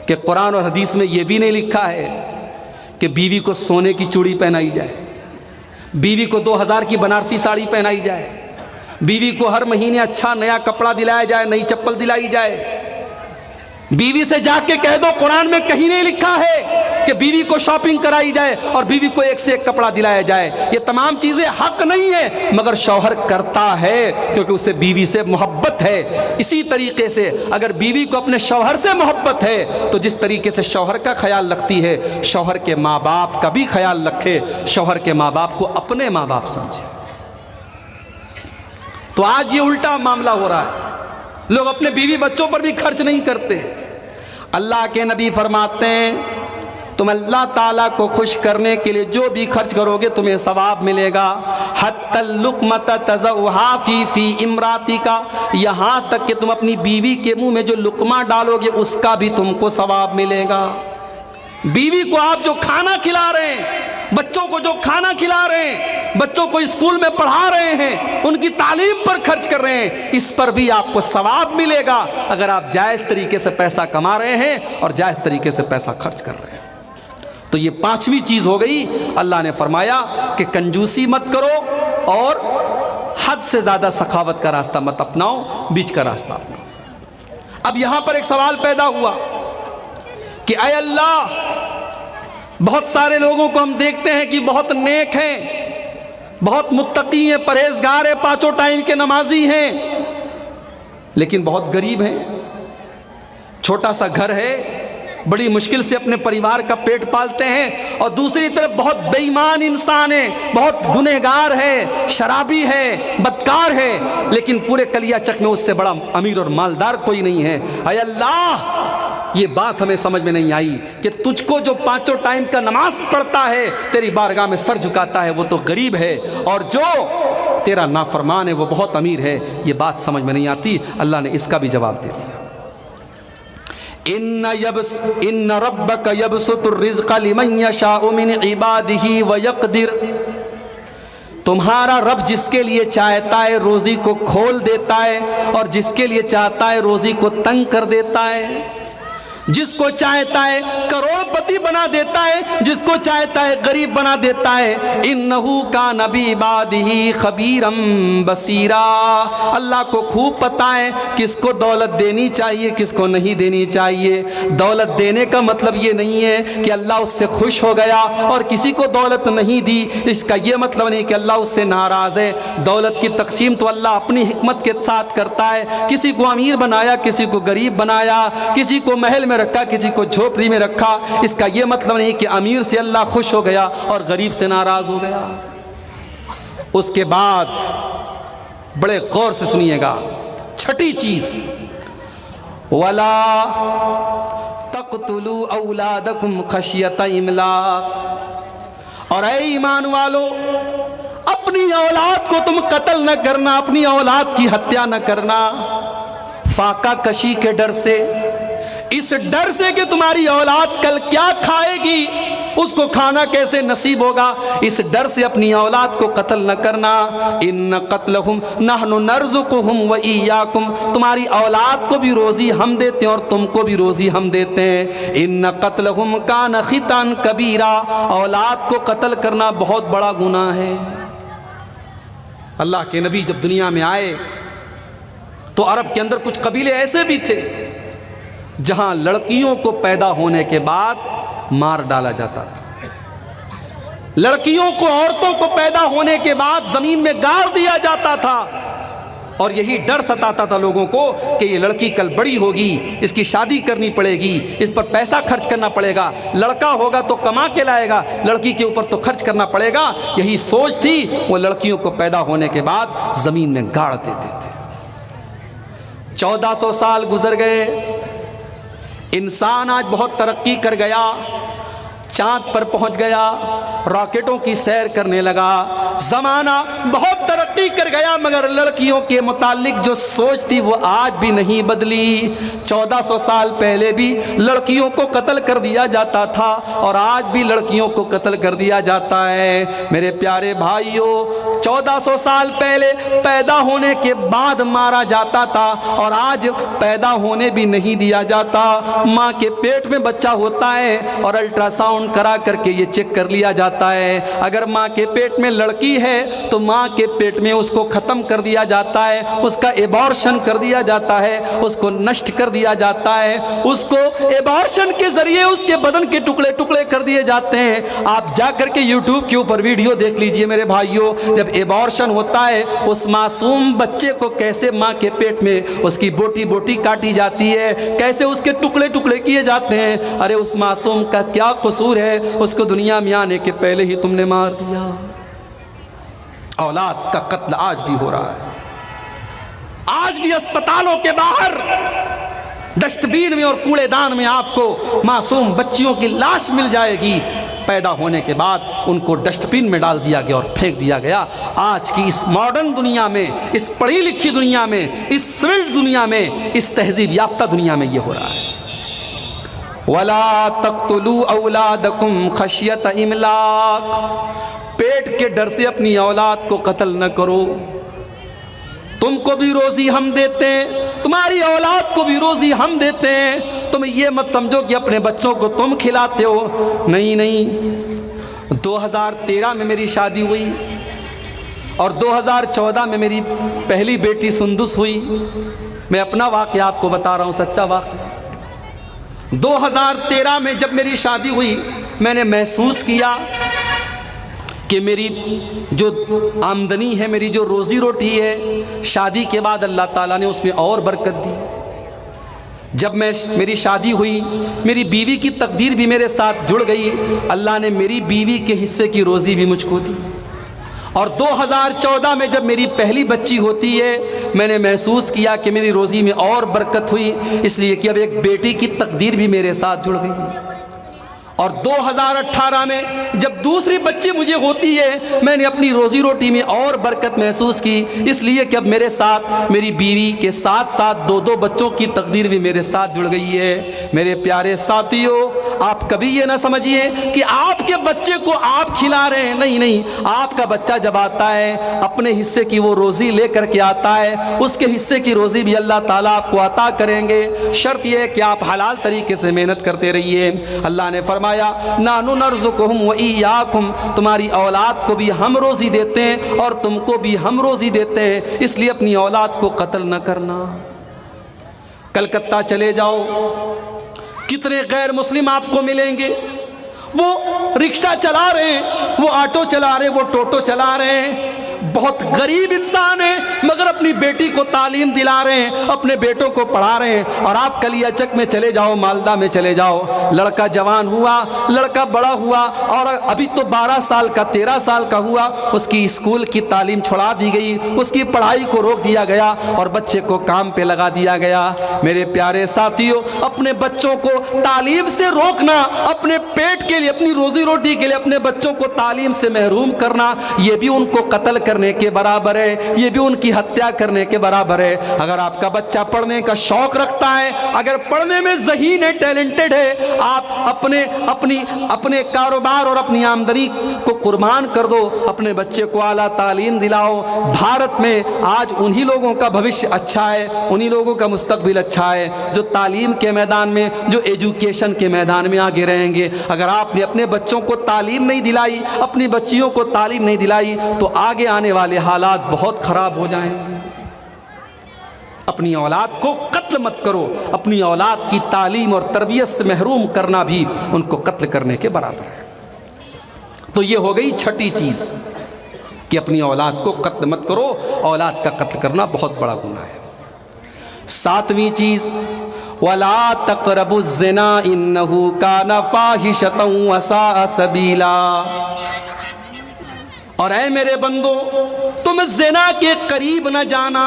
کہ قرآن اور حدیث میں یہ بھی نہیں لکھا ہے کہ بیوی کو سونے کی چوڑی پہنائی جائے، بیوی کو 2000 کی بنارسی ساڑی پہنائی جائے، بیوی کو ہر مہینے اچھا نیا کپڑا دلایا جائے، نئی چپل دلائی جائے۔ بیوی سے جا کے کہہ دو قرآن میں کہیں نہیں لکھا ہے کہ بیوی کو شاپنگ کرائی جائے اور بیوی کو ایک سے ایک کپڑا دلایا جائے۔ یہ تمام چیزیں حق نہیں ہے، مگر شوہر کرتا ہے کیونکہ اسے بیوی سے محبت ہے۔ اسی طریقے سے اگر بیوی کو اپنے شوہر سے محبت ہے تو جس طریقے سے شوہر کا خیال رکھتی ہے، شوہر کے ماں باپ کا بھی خیال رکھے، شوہر کے ماں باپ کو اپنے ماں باپ سمجھے۔ تو آج یہ الٹا معاملہ ہو رہا ہے، لوگ اپنے بیوی بچوں پر بھی خرچ نہیں کرتے۔ اللہ کے نبی فرماتے ہیں تم اللہ تعالیٰ کو خوش کرنے کے لیے جو بھی خرچ کرو گے تمہیں ثواب ملے گا۔ حتی اللقمۃ تضعها فی امراتک، یہاں تک کہ تم اپنی بیوی کے منہ میں جو لقمہ ڈالو گے اس کا بھی تم کو ثواب ملے گا۔ بیوی کو آپ جو کھانا کھلا رہے ہیں، بچوں کو جو کھانا کھلا رہے ہیں، بچوں کو اسکول میں پڑھا رہے ہیں، ان کی تعلیم پر خرچ کر رہے ہیں، اس پر بھی آپ کو ثواب ملے گا اگر آپ جائز طریقے سے پیسہ کما رہے ہیں اور جائز طریقے سے پیسہ خرچ کر رہے ہیں۔ تو یہ پانچویں چیز ہو گئی۔ اللہ نے فرمایا کہ کنجوسی مت کرو اور حد سے زیادہ سخاوت کا راستہ مت اپناؤ، بیچ کا راستہ اپناؤ۔ اب یہاں پر ایک سوال پیدا ہوا کہ اے اللہ، بہت سارے لوگوں کو ہم دیکھتے ہیں کہ بہت نیک ہیں، بہت متقی ہیں، پرہیزگار ہیں، پانچوں ٹائم کے نمازی ہیں، لیکن بہت غریب ہیں، چھوٹا سا گھر ہے، بڑی مشکل سے اپنے پریوار کا پیٹ پالتے ہیں، اور دوسری طرف بہت بے ایمان انسان ہے، بہت گنہگار ہے، شرابی ہے، بدکار ہے، لیکن پورے کلیا چک میں اس سے بڑا امیر اور مالدار کوئی نہیں ہے۔ اے اللہ، یہ بات ہمیں سمجھ میں نہیں آئی کہ تجھ کو جو 5 ٹائم کا نماز پڑھتا ہے، تیری بارگاہ میں سر جھکاتا ہے، وہ تو غریب ہے، اور جو تیرا نافرمان ہے وہ بہت امیر ہے۔ یہ بات سمجھ میں نہیں آتی۔ اللہ نے اس کا بھی جواب دے دیا، ان ربک یبسط الرزق لمن یشاء من عبادہ ویقدر، تمہارا رب جس کے لیے چاہتا ہے روزی کو کھول دیتا ہے، اور جس کے لیے چاہتا ہے روزی کو تنگ کر دیتا ہے، جس کو چاہتا ہے کروڑ پتی بنا دیتا ہے، جس کو چاہتا ہے غریب بنا دیتا ہے۔ انہو کان بعبادہ خبیرا بصیرا، اللہ کو خوب پتہ ہے کس کو دولت دینی چاہیے، کس کو نہیں دینی چاہیے۔ دولت دینے کا مطلب یہ نہیں ہے کہ اللہ اس سے خوش ہو گیا اور کسی کو دولت نہیں دی، اس کا یہ مطلب نہیں کہ اللہ اس سے ناراض ہے۔ دولت کی تقسیم تو اللہ اپنی حکمت کے ساتھ کرتا ہے، کسی کو امیر بنایا، کسی کو غریب بنایا، کسی کو محل میں رکھا، کسی کو جھوپڑی میں رکھا۔ اس کا یہ مطلب نہیں کہ امیر سے اللہ خوش ہو گیا اور غریب سے ناراض ہو گیا۔ اس کے بعد بڑے غور سے سنیے گا، چھٹی چیز، وَلَا تَقْتُلُوا أَوْلَادَكُمْ خَشْيَةَ إِمْلَاقٍ، اور اے ایمان والو، اپنی اولاد کو تم قتل نہ کرنا، اپنی اولاد کی ہتیا نہ کرنا، فاقہ کشی کے ڈر سے، اس ڈر سے کہ تمہاری اولاد کل کیا کھائے گی، اس کو کھانا کیسے نصیب ہوگا، اس ڈر سے اپنی اولاد کو قتل نہ کرنا۔ ان قتلہم نحن نرزقہم وإیاکم، تمہاری اولاد کو بھی روزی ہم دیتے ہیں اور تم کو بھی روزی ہم دیتے ہیں۔ ان قتلہم کان خطأ کبیرا، اولاد کو قتل کرنا بہت بڑا گناہ ہے۔ اللہ کے نبی جب دنیا میں آئے تو عرب کے اندر کچھ قبیلے ایسے بھی تھے جہاں لڑکیوں کو پیدا ہونے کے بعد مار ڈالا جاتا تھا، لڑکیوں کو، عورتوں کو پیدا ہونے کے بعد زمین میں گاڑ دیا جاتا تھا، اور یہی ڈر ستاتا تھا لوگوں کو کہ یہ لڑکی کل بڑی ہوگی، اس کی شادی کرنی پڑے گی، اس پر پیسہ خرچ کرنا پڑے گا، لڑکا ہوگا تو کما کے لائے گا، لڑکی کے اوپر تو خرچ کرنا پڑے گا۔ یہی سوچ تھی، وہ لڑکیوں کو پیدا ہونے کے بعد زمین میں گاڑ دیتے تھے۔ 1400 سال گزر گئے، انسان آج بہت ترقی کر گیا، چاند پر پہنچ گیا، راکٹوں کی سیر کرنے لگا، زمانہ بہت ترقی کر گیا، مگر لڑکیوں کے متعلق جو سوچ تھی وہ آج بھی نہیں بدلی۔ 1400 سال پہلے بھی لڑکیوں کو قتل کر دیا جاتا تھا، اور آج بھی لڑکیوں کو قتل کر دیا جاتا ہے۔ میرے پیارے بھائیوں، 1400 سال پہلے پیدا ہونے کے بعد مارا جاتا تھا، اور آج پیدا ہونے بھی نہیں دیا جاتا۔ ماں کے پیٹ میں بچہ ہوتا ہے اور الٹرا ساؤنڈ کرا کر کے یہ چیک کر لیا جاتا ہے، اگر ماں کے پیٹ میں لڑکی ہے تو ماں کے پیٹ میں اس کو ختم کر دیا جاتا ہے، اس کا ایبارشن کر دیا جاتا ہے، اس کو نشٹ کر دیا جاتا ہے، اس کو ایبارشن کے ذریعے اس کے بدن کے ٹکڑے ٹکڑے کر دیے جاتے ہیں۔ آپ جا کر کے یوٹیوب کے اوپر ویڈیو دیکھ لیجئے میرے بھائیوں، جب ایبارشن ہوتا ہے اس معصوم بچے کو کیسے ماں کے پیٹ میں اس کی بوٹی بوٹی کاٹی جاتی ہے، کیسے اس کے ٹکڑے ٹکڑے کیے جاتے ہیں۔ ارے اس معصوم کا کیا قصور ہے، اس کو دنیا میں آنے کے پہلے ہی تم نے مار دیا۔ اولاد کا قتل آج بھی ہو رہا ہے، آج بھی اسپتالوں کے باہر ڈسٹ بین میں اور کوڑے دان میں آپ کو معصوم بچیوں کی لاش مل جائے گی، پیدا ہونے کے بعد ان کو ڈسٹ بین میں ڈال دیا گیا اور پھینک دیا گیا۔ آج کی اس ماڈرن دنیا میں، اس پڑھی لکھی دنیا میں، اس سویلڈ دنیا میں، اس تہذیب یافتہ دنیا میں یہ ہو رہا ہے۔ وَلَا تَقْتُلُوا أَوْلَادَكُمْ خَشْيَةَ إِمْلَاقٍ، پیٹ کے ڈر سے اپنی اولاد کو قتل نہ کرو۔ تم کو بھی روزی ہم دیتے ہیں، تمہاری اولاد کو بھی روزی ہم دیتے ہیں، تم یہ مت سمجھو کہ اپنے بچوں کو تم کھلاتے ہو، نہیں نہیں۔ 2013 میں میری شادی ہوئی اور 2014 میں میری پہلی بیٹی سندس ہوئی۔ میں اپنا واقعہ آپ کو بتا رہا ہوں، سچا واقعہ۔ 2013 میں جب میری شادی ہوئی، میں نے محسوس کیا کہ میری جو آمدنی ہے، میری جو روزی روٹی ہے، شادی کے بعد اللہ تعالیٰ نے اس میں اور برکت دی۔ جب میری شادی ہوئی، میری بیوی کی تقدیر بھی میرے ساتھ جڑ گئی، اللہ نے میری بیوی کے حصے کی روزی بھی مجھ کو دی۔ اور 2014 میں جب میری پہلی بچی ہوتی ہے، میں نے محسوس کیا کہ میری روزی میں اور برکت ہوئی، اس لیے کہ اب ایک بیٹی کی تقدیر بھی میرے ساتھ جڑ گئی۔ اور 2018 میں جب دوسری بچی مجھے ہوتی ہے، میں نے اپنی روزی روٹی میں اور برکت محسوس کی، اس لیے کہ اب میرے ساتھ میری بیوی کے ساتھ ساتھ دو بچوں کی تقدیر بھی میرے ساتھ جڑ گئی ہے۔ میرے پیارے ساتھیوں، آپ کبھی یہ نہ سمجھیے کہ آپ کے بچے کو آپ کھلا رہے ہیں، نہیں، آپ کا بچہ جب آتا ہے اپنے حصے کی وہ روزی لے کر کے آتا ہے، اس کے حصے کی روزی بھی اللہ تعالیٰ آپ کو عطا کریں گے۔ شرط یہ ہے کہ آپ حلال طریقے سے محنت کرتے رہیے۔ اللہ نے فرمایا نَحْنُ نَرْزُقُهُمْ وَإِيَّاكُمْ، تمہاری اولاد کو بھی ہم روزی دیتے ہیں اور تم کو بھی ہم روزی دیتے ہیں، اس لیے اپنی اولاد کو قتل نہ کرنا۔ کلکتہ چلے جاؤ، کتنے غیر مسلم آپ کو ملیں گے، وہ رکشہ چلا رہے ہیں، وہ آٹو چلا رہے ہیں، وہ ٹوٹو چلا رہے ہیں، بہت غریب انسان ہیں مگر اپنی بیٹی کو تعلیم دلا رہے ہیں، اپنے بیٹوں کو پڑھا رہے ہیں۔ اور آپ کلیا چک میں چلے جاؤ، مالدہ میں چلے جاؤ، لڑکا جوان ہوا، لڑکا بڑا ہوا اور ابھی تو 12 سال کا 13 سال کا ہوا، اس کی اسکول کی تعلیم چھڑا دی گئی، اس کی پڑھائی کو روک دیا گیا اور بچے کو کام پہ لگا دیا گیا۔ میرے پیارے ساتھیوں، اپنے بچوں کو تعلیم سے روکنا، اپنے پیٹ کے لیے، اپنی روزی روٹی کے لیے اپنے بچوں کو تعلیم سے محروم کرنا، یہ بھی ان کو قتل کرنے کے برابر ہے، یہ بھی ان کی ہتیا کرنے کے برابر ہے۔ اگر آپ کا بچہ پڑھنے کا شوق رکھتا ہے، اگر پڑھنے میں ذہین ہے، ٹیلنٹڈ ہے، آپ اپنے کاروبار اور اپنی آمدنی کو قربان کر دو، اپنے بچے کو اعلیٰ تعلیم دلاؤ۔ بھارت میں آج انہی لوگوں کا بھوشیہ اچھا ہے، انہی لوگوں کا مستقبل اچھا ہے جو تعلیم کے میدان میں، جو ایجوکیشن کے میدان میں آگے رہیں گے۔ اگر آپ نے اپنے بچوں کو تعلیم نہیں دلائی، اپنی بچیوں کو تعلیم نہیں دلائی، تو آگے آنے والے حالات بہت خراب ہو جائیں گے۔ اپنی اولاد کو قتل مت کرو، اپنی اولاد کی تعلیم اور تربیت سے محروم کرنا بھی ان کو قتل کرنے کے برابر ہے۔ تو یہ ہو گئی چھٹی چیز کہ اپنی اولاد کو قتل مت کرو، اولاد کا قتل کرنا بہت بڑا گناہ ہے۔ 7ویں چیز وَلَا تَقْرَبُوا الزِّنَا إِنَّهُ كَانَ فَاحِشَةً وَسَاءَ سَبِيلًا، اور اے میرے بندو، تم زنا کے قریب نہ جانا،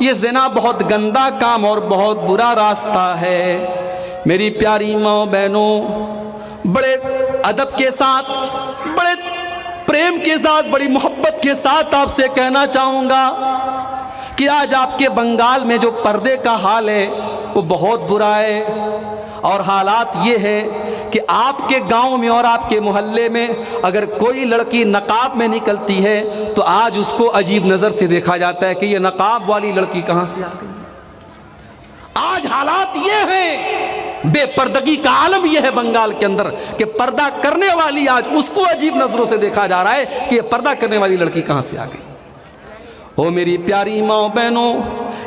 یہ زنا بہت گندا کام اور بہت برا راستہ ہے۔ میری پیاری ماں بہنوں، بڑے ادب کے ساتھ، بڑے پریم کے ساتھ، بڑی محبت کے ساتھ آپ سے کہنا چاہوں گا کہ آج آپ کے بنگال میں جو پردے کا حال ہے وہ بہت برا ہے، اور حالات یہ ہے کہ آپ کے گاؤں میں اور آپ کے محلے میں اگر کوئی لڑکی نقاب میں نکلتی ہے تو آج اس کو عجیب نظر سے دیکھا جاتا ہے کہ یہ نقاب والی لڑکی کہاں سے آ گئی۔ آج حالات یہ ہیں، بے پردگی کا عالم یہ ہے بنگال کے اندر کہ پردہ کرنے والی آج اس کو عجیب نظروں سے دیکھا جا رہا ہے کہ یہ پردہ کرنے والی لڑکی کہاں سے آ گئی۔ او میری پیاری ماں بہنوں،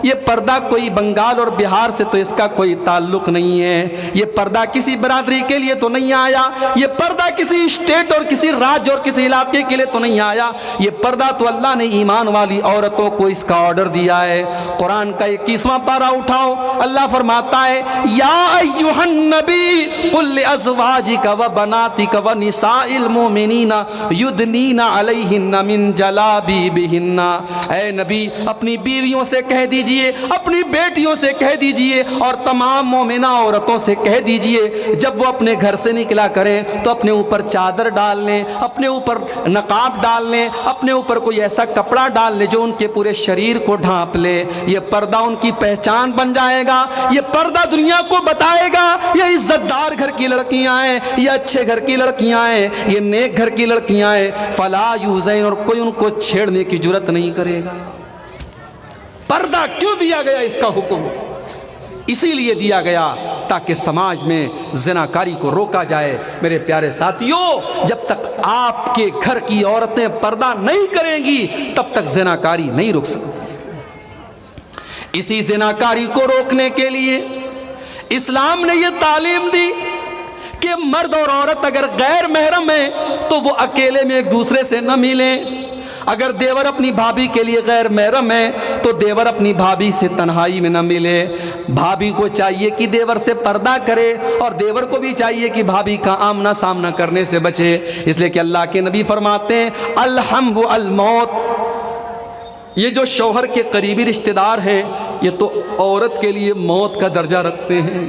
یہ پردہ کوئی بنگال اور بہار سے تو اس کا کوئی تعلق نہیں ہے، یہ پردہ کسی برادری کے لیے تو نہیں آیا، یہ پردہ کسی اسٹیٹ اور کسی راج اور کسی علاقے کے لیے تو نہیں آیا، یہ پردہ تو اللہ نے ایمان والی عورتوں کو اس کا آرڈر دیا ہے۔ قرآن کا 21واں پارہ اٹھاؤ، اللہ فرماتا ہے یا ایھا النبی قل لازواجک وبناتک ونساء المؤمنین یدنین علیہن من جلابیبہن، اے نبی اپنی بیویوں سے کہہ دیجئے، اپنی بیٹیوں سے کہہ دیجئے اور تمام مومنہ عورتوں سے کہہ دیجئے جب وہ اپنے گھر سے نکلا کریں تو اپنے اوپر چادر ڈال لیں، اپنے اوپر نقاب ڈال لیں، اپنے اوپر کوئی ایسا کپڑا ڈال لیں جو ان کے پورے شریر کو ڈھانپ لے۔ یہ پردہ ان کی پہچان بن جائے گا، یہ پردہ دنیا کو بتائے گا یہ عزت دار گھر کی لڑکیاں ہیں، یہ اچھے گھر کی لڑکیاں ہیں، یہ نیک گھر کی لڑکیاں ہیں۔ فلا یوزین، اور کوئی ان کو چھیڑنے کی جرت نہیں کرے گا۔ پردہ کیوں دیا گیا اس کا حکم؟ اسی لیے دیا گیا تاکہ سماج میں زناکاری کو روکا جائے۔ میرے پیارے ساتھیوں، جب تک آپ کے گھر کی عورتیں پردہ نہیں کریں گی تب تک زناکاری نہیں رک سکتی۔ اسی زناکاری کو روکنے کے لیے اسلام نے یہ تعلیم دی کہ مرد اور عورت اگر غیر محرم ہیں تو وہ اکیلے میں ایک دوسرے سے نہ ملیں، اگر دیور اپنی بھابھی کے لیے غیر محرم ہے تو دیور اپنی بھابھی سے تنہائی میں نہ ملے. بھابھی کو چاہیے کہ دیور سے پردہ کرے اور دیور کو بھی چاہیے کہ بھابھی کا آمنا سامنا کرنے سے بچے. اس لیے کہ اللہ کے نبی فرماتے ہیں الحم و الموت. یہ جو شوہر کے قریبی رشتہ دار ہیں یہ تو عورت کے لیے موت کا درجہ رکھتے ہیں.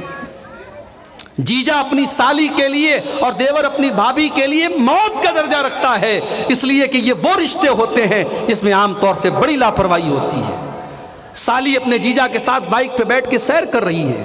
جیجا اپنی سالی کے لیے اور دیور اپنی بھابھی کے لیے موت کا درجہ رکھتا ہے، اس لیے کہ یہ وہ رشتے ہوتے ہیں جس میں عام طور سے بڑی لاپرواہی ہوتی ہے. سالی اپنے جیجا کے ساتھ بائک پہ بیٹھ کے سیر کر رہی ہے،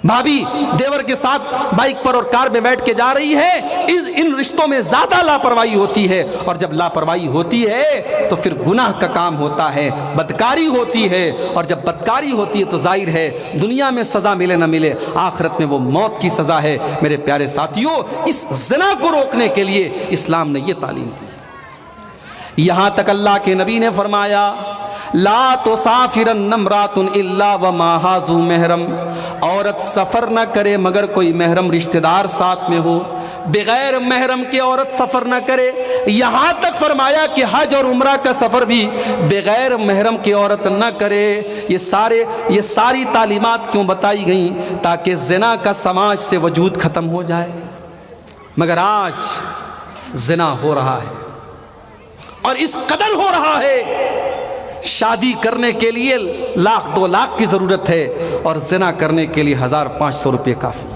بھابھی دیور کے ساتھ بائک پر اور کار میں بیٹھ کے جا رہی ہے. ان رشتوں میں زیادہ لاپرواہی ہوتی ہے، اور جب لاپرواہی ہوتی ہے تو پھر گناہ کا کام ہوتا ہے، بدکاری ہوتی ہے، اور جب بدکاری ہوتی ہے تو ظاہر ہے دنیا میں سزا ملے نہ ملے آخرت میں وہ موت کی سزا ہے. میرے پیارے ساتھیوں، اس زنا کو روکنے کے لیے اسلام نے یہ تعلیم دی. یہاں تک اللہ کے نبی نے فرمایا لا تسافرن امرأۃ الا ومعها ذو محرم. عورت سفر نہ کرے مگر کوئی محرم رشتہ دار ساتھ میں ہو. بغیر محرم کے عورت سفر نہ کرے. یہاں تک فرمایا کہ حج اور عمرہ کا سفر بھی بغیر محرم کی عورت نہ کرے. یہ ساری تعلیمات کیوں بتائی گئیں؟ تاکہ زنا کا سماج سے وجود ختم ہو جائے. مگر آج زنا ہو رہا ہے اور اس قدر ہو رہا ہے، شادی کرنے کے لیے 1,00,000 2,00,000 کی ضرورت ہے اور زنا کرنے کے لیے 1,500 روپے کافی.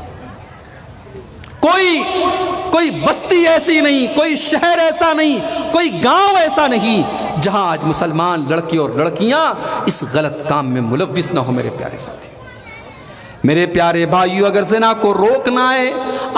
کوئی بستی ایسی نہیں، کوئی شہر ایسا نہیں، کوئی گاؤں ایسا نہیں جہاں آج مسلمان لڑکی اور لڑکیاں اس غلط کام میں ملوث نہ ہو. میرے پیارے ساتھی، میرے پیارے بھائیو، اگر زنا کو روکنا ہے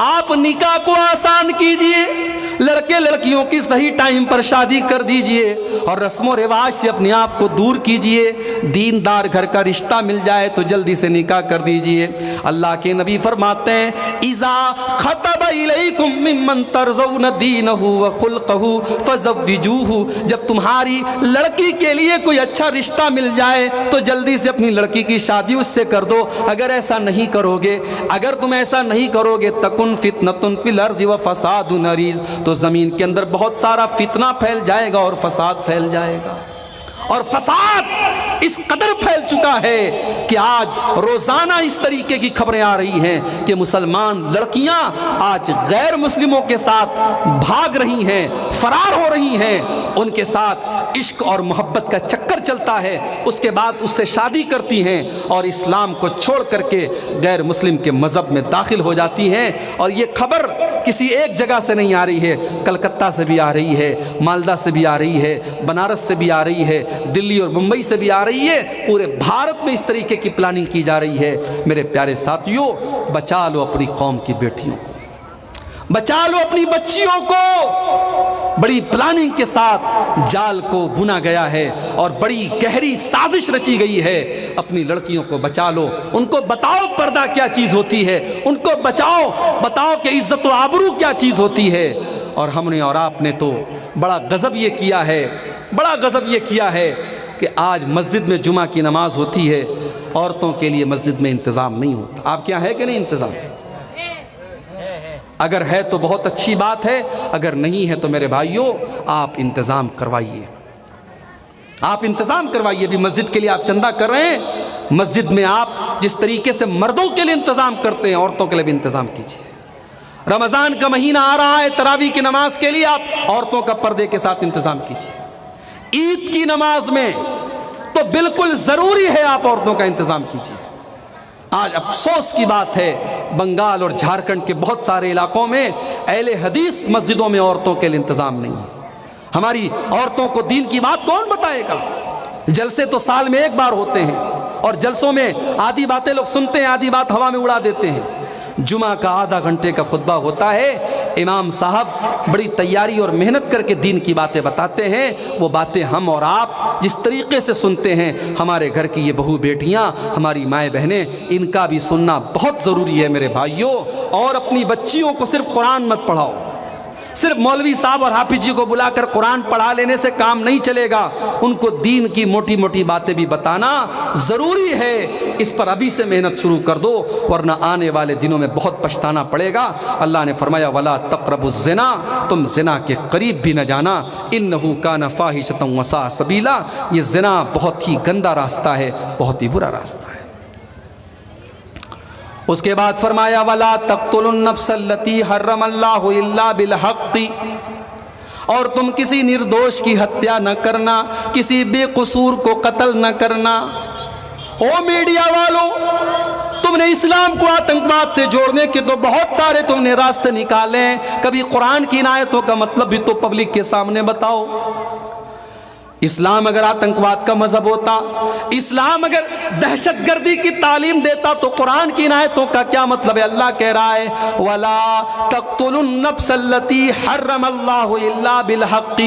آپ نکاح کو آسان کیجئے، لڑکے لڑکیوں کی صحیح ٹائم پر شادی کر دیجئے اور رسم و رواج سے اپنے آپ کو دور کیجئے. دیندار گھر کا رشتہ مل جائے تو جلدی سے نکاح کر دیجئے. اللہ کے نبی فرماتے ہیں اذا خطب الیکم ممن ترضون دینہ وخلقہ فزوجوہ. جب تمہاری لڑکی کے لیے کوئی اچھا رشتہ مل جائے تو جلدی سے اپنی لڑکی کی شادی اس سے کر دو. اگر ایسا نہیں کرو گے، اگر تم ایسا نہیں کرو گے تکن فتنۃ فی الارض وفساد عریض، تو زمین کے اندر بہت سارا فتنہ پھیل جائے گا اور فساد پھیل جائے گا. اور فساد اس قدر پھیل چکا ہے کہ آج روزانہ اس طریقے کی خبریں آ رہی ہیں کہ مسلمان لڑکیاں آج غیر مسلموں کے ساتھ بھاگ رہی ہیں، فرار ہو رہی ہیں. ان کے ساتھ عشق اور محبت کا چکر چلتا ہے، اس کے بعد اس سے شادی کرتی ہیں اور اسلام کو چھوڑ کر کے غیر مسلم کے مذہب میں داخل ہو جاتی ہیں. اور یہ خبر کسی ایک جگہ سے نہیں آ رہی ہے، کلکتہ سے بھی آ رہی ہے، مالدہ سے بھی آ رہی ہے، بنارس سے بھی آ رہی ہے، دلی اور ممبئی سے بھی آ رہی ہے. پورے بھارت میں اس طریقے کی پلاننگ کی جا رہی ہے. میرے پیارے ساتھیوں، بچا لو اپنی قوم کی بیٹیوں کو، بچا لو اپنی بچیوں کو. بڑی پلاننگ کے ساتھ جال کو بنا گیا ہے اور بڑی گہری سازش رچی گئی ہے. اپنی لڑکیوں کو بچا لو، ان کو بتاؤ پردہ کیا چیز ہوتی ہے، ان کو بتاؤ کہ عزت و آبرو کیا چیز ہوتی ہے. اور ہم نے اور آپ نے تو بڑا غضب یہ کیا ہے کہ آج مسجد میں جمعہ کی نماز ہوتی ہے، عورتوں کے لیے مسجد میں انتظام نہیں ہوتا. آپ کیا ہے کہ نہیں انتظام؟ اگر ہے تو بہت اچھی بات ہے، اگر نہیں ہے تو میرے بھائیوں آپ انتظام کروائیے. آپ انتظام کروائیے. بھی مسجد کے لیے آپ چندہ کر رہے ہیں، مسجد میں آپ جس طریقے سے مردوں کے لیے انتظام کرتے ہیں عورتوں کے لیے بھی انتظام کیجیے. رمضان کا مہینہ آ رہا ہے، تراویح کی نماز کے لیے آپ عورتوں کا پردے کے ساتھ انتظام کیجیے. عید کی نماز میں تو بالکل ضروری ہے آپ عورتوں کا انتظام کیجیے. آج افسوس کی بات ہے بنگال اور جھارکھنڈ کے بہت سارے علاقوں میں اہل حدیث مسجدوں میں عورتوں کے لیے انتظام نہیں ہے. ہماری عورتوں کو دین کی بات کون بتائے گا؟ جلسے تو سال میں ایک بار ہوتے ہیں اور جلسوں میں آدھی باتیں لوگ سنتے ہیں، آدھی بات ہوا میں اڑا دیتے ہیں. جمعہ کا آدھا گھنٹے کا خطبہ ہوتا ہے، امام صاحب بڑی تیاری اور محنت کر کے دین کی باتیں بتاتے ہیں. وہ باتیں ہم اور آپ جس طریقے سے سنتے ہیں، ہمارے گھر کی یہ بہو بیٹیاں، ہماری مائیں بہنیں، ان کا بھی سننا بہت ضروری ہے میرے بھائیوں. اور اپنی بچیوں کو صرف قرآن مت پڑھاؤ، صرف مولوی صاحب اور حافظ جی کو بلا کر قرآن پڑھا لینے سے کام نہیں چلے گا، ان کو دین کی موٹی موٹی باتیں بھی بتانا ضروری ہے۔ اس پر ابھی سے محنت شروع کر دو، ورنہ آنے والے دنوں میں بہت پچھتانا پڑے گا۔ اللہ نے فرمایا وَلَا تَقْرَبُوا الزِّنَا، تم زنا کے قریب بھی نہ جانا، إِنَّهُ كَانَ فَاحِشَةً وَسَاءَ سَبِيلًا، یہ زنا بہت ہی گندا راستہ ہے، بہت ہی برا راستہ ہے۔ اس کے بعد فرمایا وَلَا تَقْتُلُوا النَّفْسَ الَّتِي حَرَّمَ اللَّهُ إِلَّا بِالْحَقِّ، اور تم کسی نردوش کی ہتیا نہ کرنا، کسی بے قصور کو قتل نہ کرنا۔ او میڈیا والوں، تم نے اسلام کو آتنکواد سے جوڑنے کے تو بہت سارے تم نے راستے نکالے ہیں، کبھی قرآن کی ان آیتوں کا مطلب بھی تو پبلک کے سامنے بتاؤ۔ اسلام اگر آتنکواد کا مذہب ہوتا، اسلام اگر دہشت گردی کی تعلیم دیتا، تو قرآن کی ان آیتوں کا کیا مطلب ہے؟ اللہ کہہ رہا ہے وَلَا تَقْتُلُوا النَّفْسَ الَّتِي حَرَّمَ اللَّهُ إِلَّا بِالْحَقِّ،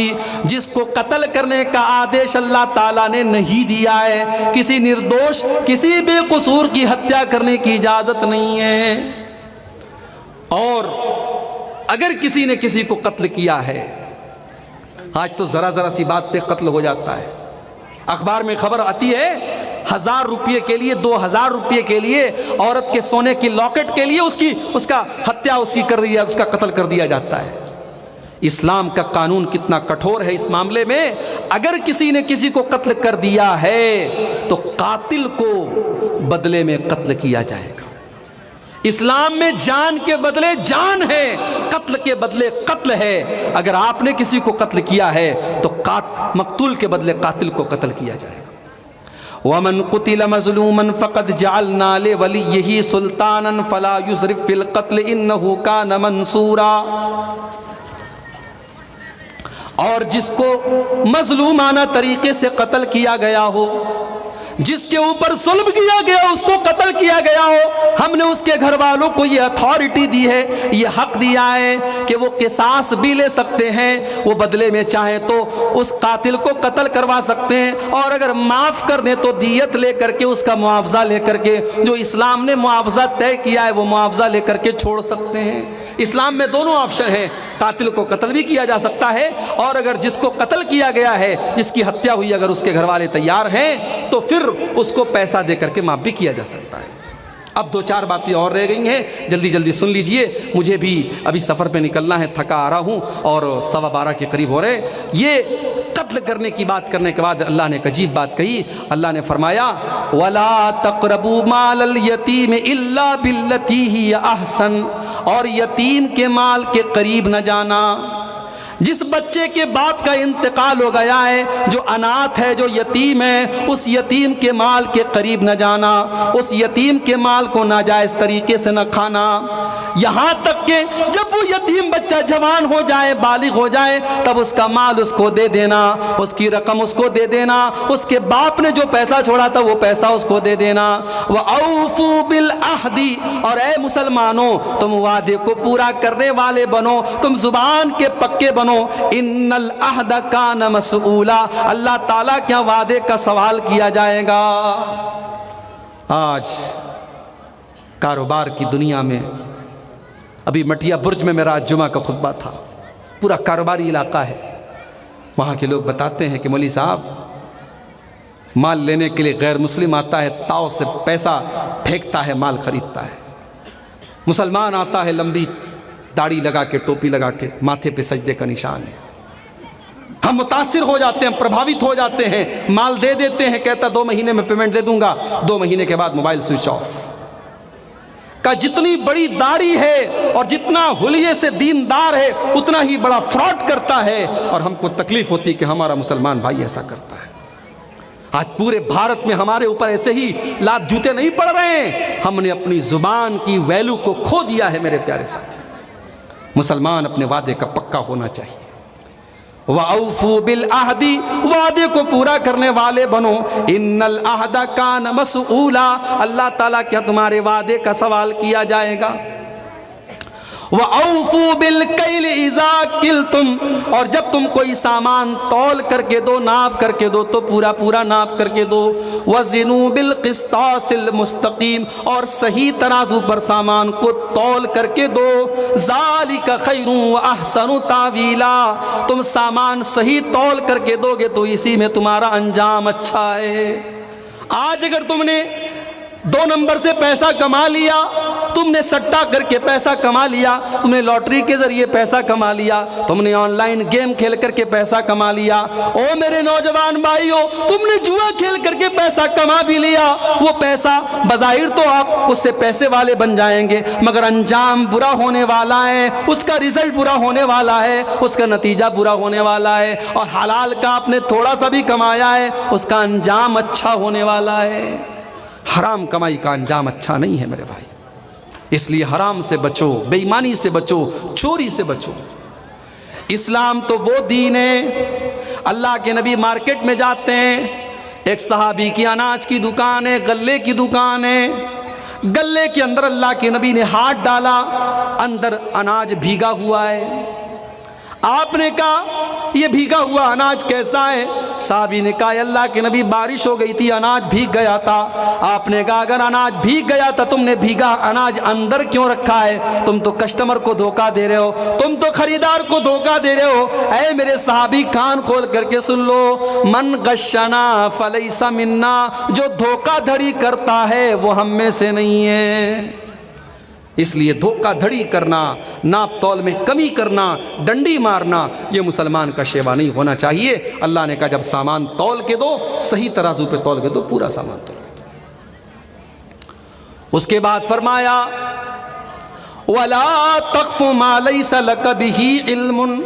جس کو قتل کرنے کا آدیش اللہ تعالیٰ نے نہیں دیا ہے، کسی نردوش کسی بے قصور کی ہتیا کرنے کی اجازت نہیں ہے۔ اور اگر کسی نے کسی کو قتل کیا ہے، آج تو ذرا ذرا سی بات پہ قتل ہو جاتا ہے، اخبار میں خبر آتی ہے 1000 روپے کے لیے 2000 روپے کے لیے عورت کے سونے کی لاکٹ کے لیے اس کا ہتیا کر دیا، اس کا قتل کر دیا جاتا ہے۔ اسلام کا قانون کتنا کٹھور ہے اس معاملے میں، اگر کسی نے کسی کو قتل کر دیا ہے تو قاتل کو بدلے میں قتل کیا جائے گا۔ اسلام میں جان کے بدلے جان ہے، قتل کے بدلے قتل ہے۔ اگر آپ نے کسی کو قتل کیا ہے تو مقتول کے بدلے قاتل کو قتل کیا جائے گا۔ وَمَنْ قُتِلَ مَظْلُومًا فَقَدْ جَعَلْنَا لِوَلِيِّهِ سُلْطَانًا فَلَا يُسْرِفْ فِي الْقَتْلِ إِنَّهُ كَانَ مَنْصُورًا، اور جس کو مظلومانہ طریقے سے قتل کیا گیا ہو، جس کے اوپر ظلم کیا گیا، اس کو قتل کیا گیا ہو، ہم نے اس کے گھر والوں کو یہ اتھارٹی دی ہے، یہ حق دیا ہے کہ وہ قصاص بھی لے سکتے ہیں، وہ بدلے میں چاہیں تو اس قاتل کو قتل کروا سکتے ہیں، اور اگر معاف کر دیں تو دیت لے کر کے، اس کا معاوضہ لے کر کے، جو اسلام نے معاوضہ طے کیا ہے وہ معاوضہ لے کر کے چھوڑ سکتے ہیں۔ اسلام میں دونوں آپشن ہیں، قاتل کو قتل بھی کیا جا سکتا ہے، اور اگر جس کو قتل کیا گیا ہے، جس کی ہتیا ہوئی، اگر اس کے گھر والے تیار ہیں تو پھر اس کو پیسہ دے کر کے معاف بھی کیا جا سکتا ہے۔ اب 2-4 باتیں اور رہ گئی ہیں، جلدی جلدی سن لیجئے، مجھے بھی ابھی سفر پہ نکلنا ہے، تھکا آ رہا ہوں اور 12:15 کے قریب ہو رہے۔ یہ قتل کرنے کی بات کرنے کے بعد اللہ نے ایک عجیب بات کہی، اللہ نے فرمایا وَلَا تَقْرَبُوا مَالَ الْيَتِيمِ إِلَّا بِالَّتِي هِيَ أَحْسَنُ، اور یتیم کے مال کے قریب نہ جانا۔ جس بچے کے باپ کا انتقال ہو گیا ہے، جو اناتھ ہے، جو یتیم ہے، اس یتیم کے مال کے قریب نہ جانا، اس یتیم کے مال کو ناجائز طریقے سے نہ کھانا، یہاں تک کہ جب وہ یتیم بچہ جوان ہو جائے، بالغ ہو جائے، تب اس کا مال اس کو دے دینا، اس کی رقم اس کو دے دینا، اس کے باپ نے جو پیسہ چھوڑا تھا وہ پیسہ اس کو دے دینا۔ وَأَوْفُوا بِالْعَهْدِ، اور اے مسلمانوں تم وعدے کو پورا کرنے والے بنو، تم زبان کے پکے بنو۔ ان العہد کان مسئولا، اللہ تعالیٰ کیا وعدے کا سوال کیا جائے گا۔ آج کاروبار کی دنیا میں، ابھی مٹیا برج میں میرا آج جمعہ کا خطبہ تھا، پورا کاروباری علاقہ ہے، وہاں کے لوگ بتاتے ہیں کہ مولوی صاحب مال لینے کے لیے غیر مسلم آتا ہے، تاؤ سے پیسہ پھینکتا ہے، مال خریدتا ہے، مسلمان آتا ہے لمبی داڑھی لگا کے، ٹوپی لگا کے، ماتھے پہ سجدے کا نشان ہے، ہم متاثر ہو جاتے ہیں، پربھاوت ہو جاتے ہیں، مال دے دیتے ہیں، کہتا 2 مہینے میں پیمنٹ دے دوں گا، 2 مہینے کے بعد موبائل سوئچ آف۔ کا جتنی بڑی داڑھی ہے اور جتنا حلیے سے دیندار ہے اتنا ہی بڑا فراڈ کرتا ہے، اور ہم کو تکلیف ہوتی کہ ہمارا مسلمان بھائی ایسا کرتا ہے۔ آج پورے بھارت میں ہمارے اوپر ایسے ہی لات جوتے نہیں پڑ رہے ہیں، ہم نے اپنی زبان کی ویلو کو کھو دیا ہے میرے پیارے ساتھی۔ مسلمان اپنے وعدے کا پکا ہونا چاہیے۔ وَأَوْفُوا بِالْعَهْدِ، وعدے کو پورا کرنے والے بنو۔ ان العہد کان مسئولا، اللہ تعالیٰ کیا تمہارے وعدے کا سوال کیا جائے گا۔ وَأَوْفُوا بِالْكَيْلِ إِذَا كِلْتُمْ، اور جب تم کوئی سامان تول کر کے دو، ناپ کر کے دو تو پورا پورا ناپ کر کے دو۔ وَزِنُوا بِالْقِسْطَاسِ الْمُسْتَقِيمِ، اور صحیح ترازو پر سامان کو تول کر کے دو۔ ذَلِكَ خَيْرٌ وَأَحْسَنُ تَأْوِيلًا، تم سامان صحیح تول کر کے دو گے تو اسی میں تمہارا انجام اچھا ہے۔ آج اگر تم نے 2 نمبر سے پیسہ کما لیا، تم نے سٹا کر کے پیسہ کما لیا، تم نے لاٹری کے ذریعے پیسہ کما لیا، تم نے آن لائن گیم کھیل کر کے پیسہ کما لیا، او میرے نوجوان بھائیو، تم نے جوا کھیل کر کے پیسہ کما بھی لیا، وہ پیسہ بظاہر تو آپ اس سے پیسے والے بن جائیں گے مگر انجام برا ہونے والا ہے، اس کا رزلٹ برا ہونے والا ہے، اس کا نتیجہ برا ہونے والا ہے۔ اور حلال کا آپ نے تھوڑا سا بھی کمایا ہے، اس کا انجام اچھا ہونے والا ہے۔ حرام کمائی کا انجام اچھا نہیں ہے میرے بھائی، اس لیے حرام سے بچو، بے ایمانی سے بچو، چوری سے بچو۔ اسلام تو وہ دین ہے، اللہ کے نبی مارکیٹ میں جاتے ہیں، ایک صحابی کی اناج کی دکان ہے، غلے کی دکان ہے، غلے کے اندر اللہ کے نبی نے ہاتھ ڈالا، اندر اناج بھیگا ہوا ہے۔ آپ نے کہا یہ بھیگا ہوا اناج کیسا ہے؟ صحابی نے کہا اللہ کے نبی بارش ہو گئی تھی، اناج بھیگ گیا تھا۔ آپ نے کہا اگر اناج بھیگ گیا تھا تم نے بھیگا اناج اندر کیوں رکھا ہے؟ تم تو کسٹمر کو دھوکہ دے رہے ہو، تم تو خریدار کو دھوکہ دے رہے ہو۔ اے میرے صحابی کان کھول کر کے سن لو، من غشنا فلیس منا، جو دھوکہ دھڑی کرتا ہے وہ ہم میں سے نہیں ہے۔ اس لیے دھوکہ دھڑی کرنا، ناپ تول میں کمی کرنا، ڈنڈی مارنا، یہ مسلمان کا شیوا نہیں ہونا چاہیے۔ اللہ نے کہا جب سامان تول کے دو، صحیح ترازو پہ تول کے دو، پورا سامان تول کے دو۔ اس کے بعد فرمایا وَلَا تَقْفُ مَا لَيْسَ لَكَ بِهِ عِلْمٌ،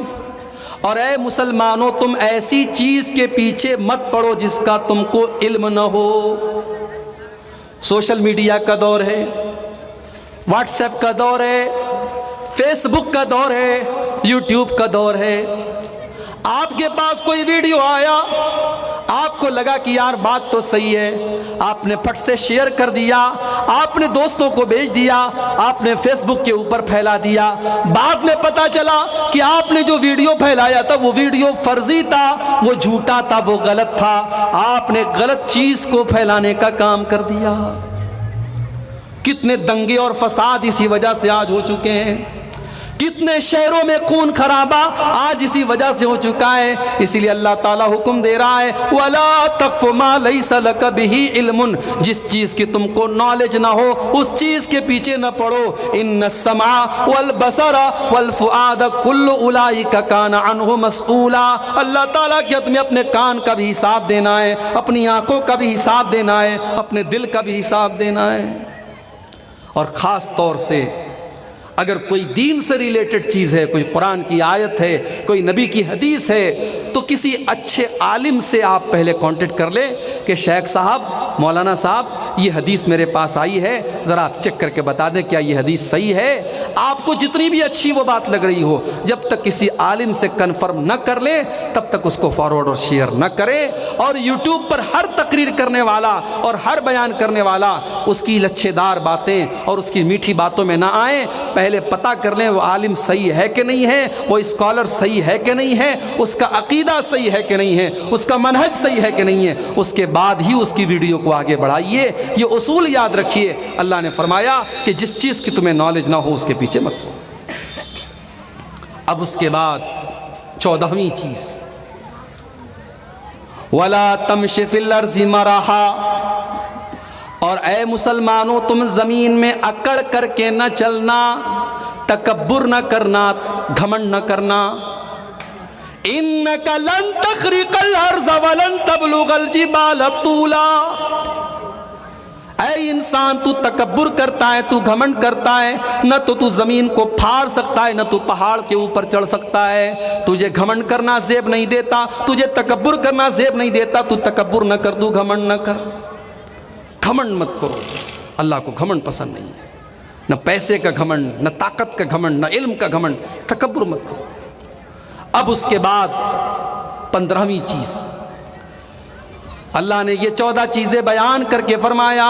اور اے مسلمانوں تم ایسی چیز کے پیچھے مت پڑو جس کا تم کو علم نہ ہو۔ سوشل میڈیا کا دور ہے، واٹس ایپ کا دور ہے، فیس بک کا دور ہے، یوٹیوب کا دور ہے۔ آپ کے پاس کوئی ویڈیو آیا، آپ کو لگا کہ یار بات تو صحیح ہے، آپ نے پھٹ سے شیئر کر دیا، آپ نے دوستوں کو بھیج دیا، آپ نے فیس بک کے اوپر پھیلا دیا۔ بعد میں پتا چلا کہ آپ نے جو ویڈیو پھیلایا تھا وہ ویڈیو فرضی تھا، وہ جھوٹا تھا، وہ غلط تھا، آپ نے غلط چیز کو پھیلانے کا کام کر دیا۔ کتنے دنگے اور فساد اسی وجہ سے آج ہو چکے ہیں، کتنے شہروں میں خون خرابہ آج اسی وجہ سے ہو چکا ہے۔ اسی لیے اللہ تعالیٰ حکم دے رہا ہے وَلَا تَقْفُ مَا لَيْسَ لَكَ بِهِ عِلْمٌ، جس چیز کی تم کو نالج نہ ہو اس چیز کے پیچھے نہ پڑو۔ إِنَّ السَّمْعَ وَالْبَصَرَ وَالْفُؤَادَ كُلُّ أُولَئِكَ كَانَ عَنْهُ مسؤولا، اللہ تعالیٰ کہ تمہیں اپنے کان کا بھی حساب دینا ہے، اپنی آنکھوں کا بھی حساب دینا ہے، اپنے دل کا بھی حساب دینا ہے۔ اور خاص طور سے اگر کوئی دین سے ریلیٹڈ چیز ہے، کوئی قرآن کی آیت ہے، کوئی نبی کی حدیث ہے، تو کسی اچھے عالم سے آپ پہلے کانٹیکٹ کر لیں کہ شیخ صاحب، مولانا صاحب، یہ حدیث میرے پاس آئی ہے، ذرا آپ چیک کر کے بتا دیں کیا یہ حدیث صحیح ہے۔ آپ کو جتنی بھی اچھی وہ بات لگ رہی ہو، جب تک کسی عالم سے کنفرم نہ کر لیں تب تک اس کو فارورڈ اور شیئر نہ کریں۔ اور یوٹیوب پر ہر تقریر کرنے والا اور ہر بیان کرنے والا اس کی لچھے دار باتیں اور اس کی میٹھی باتوں میں نہ آئیں، پہلے پتہ کر لیں وہ عالم صحیح ہے کہ نہیں ہے، وہ اسکالر صحیح ہے کہ نہیں ہے، اس کا عقیدہ صحیح ہے کہ نہیں ہے، اس کا منہج صحیح ہے کہ نہیں ہے، اس کے بعد ہی اس کی ویڈیو کو آگے بڑھائیے۔ یہ اصول یاد رکھیے، اللہ نے فرمایا کہ جس چیز کی تمہیں نالج نہ ہو اس کے پیچھے مت پڑو۔ اب اس کے بعد 14ویں چیز وَلَا تَمْشِ فِي الْأَرْضِ مَرَحًا، اور اے مسلمانوں تم زمین میں اکڑ کر کے نہ چلنا، تکبر نہ کرنا، گھمنڈ نہ کرنا۔ إِنَّكَ لَن تَخْرِقَ الْأَرْضَ وَلَن تَبْلُغَ الْجِبَالَ طُولًا، اے انسان تو تکبر کرتا ہے، تو گھمنڈ کرتا ہے، نہ تو زمین کو پھاڑ سکتا ہے، نہ تو پہاڑ کے اوپر چڑھ سکتا ہے۔ تجھے گھمنڈ کرنا زیب نہیں دیتا، تجھے تکبر کرنا زیب نہیں دیتا، تو تکبر نہ کر، تو گھمنڈ نہ کر، گھمنڈ مت کرو۔ اللہ کو گھمنڈ پسند نہیں ہے، نہ پیسے کا گھمنڈ، نہ طاقت کا گھمنڈ، نہ علم کا گھمنڈ، تکبر مت کرو۔ اب اس کے بعد 15ویں چیز، اللہ نے یہ 14 چیزیں بیان کر کے فرمایا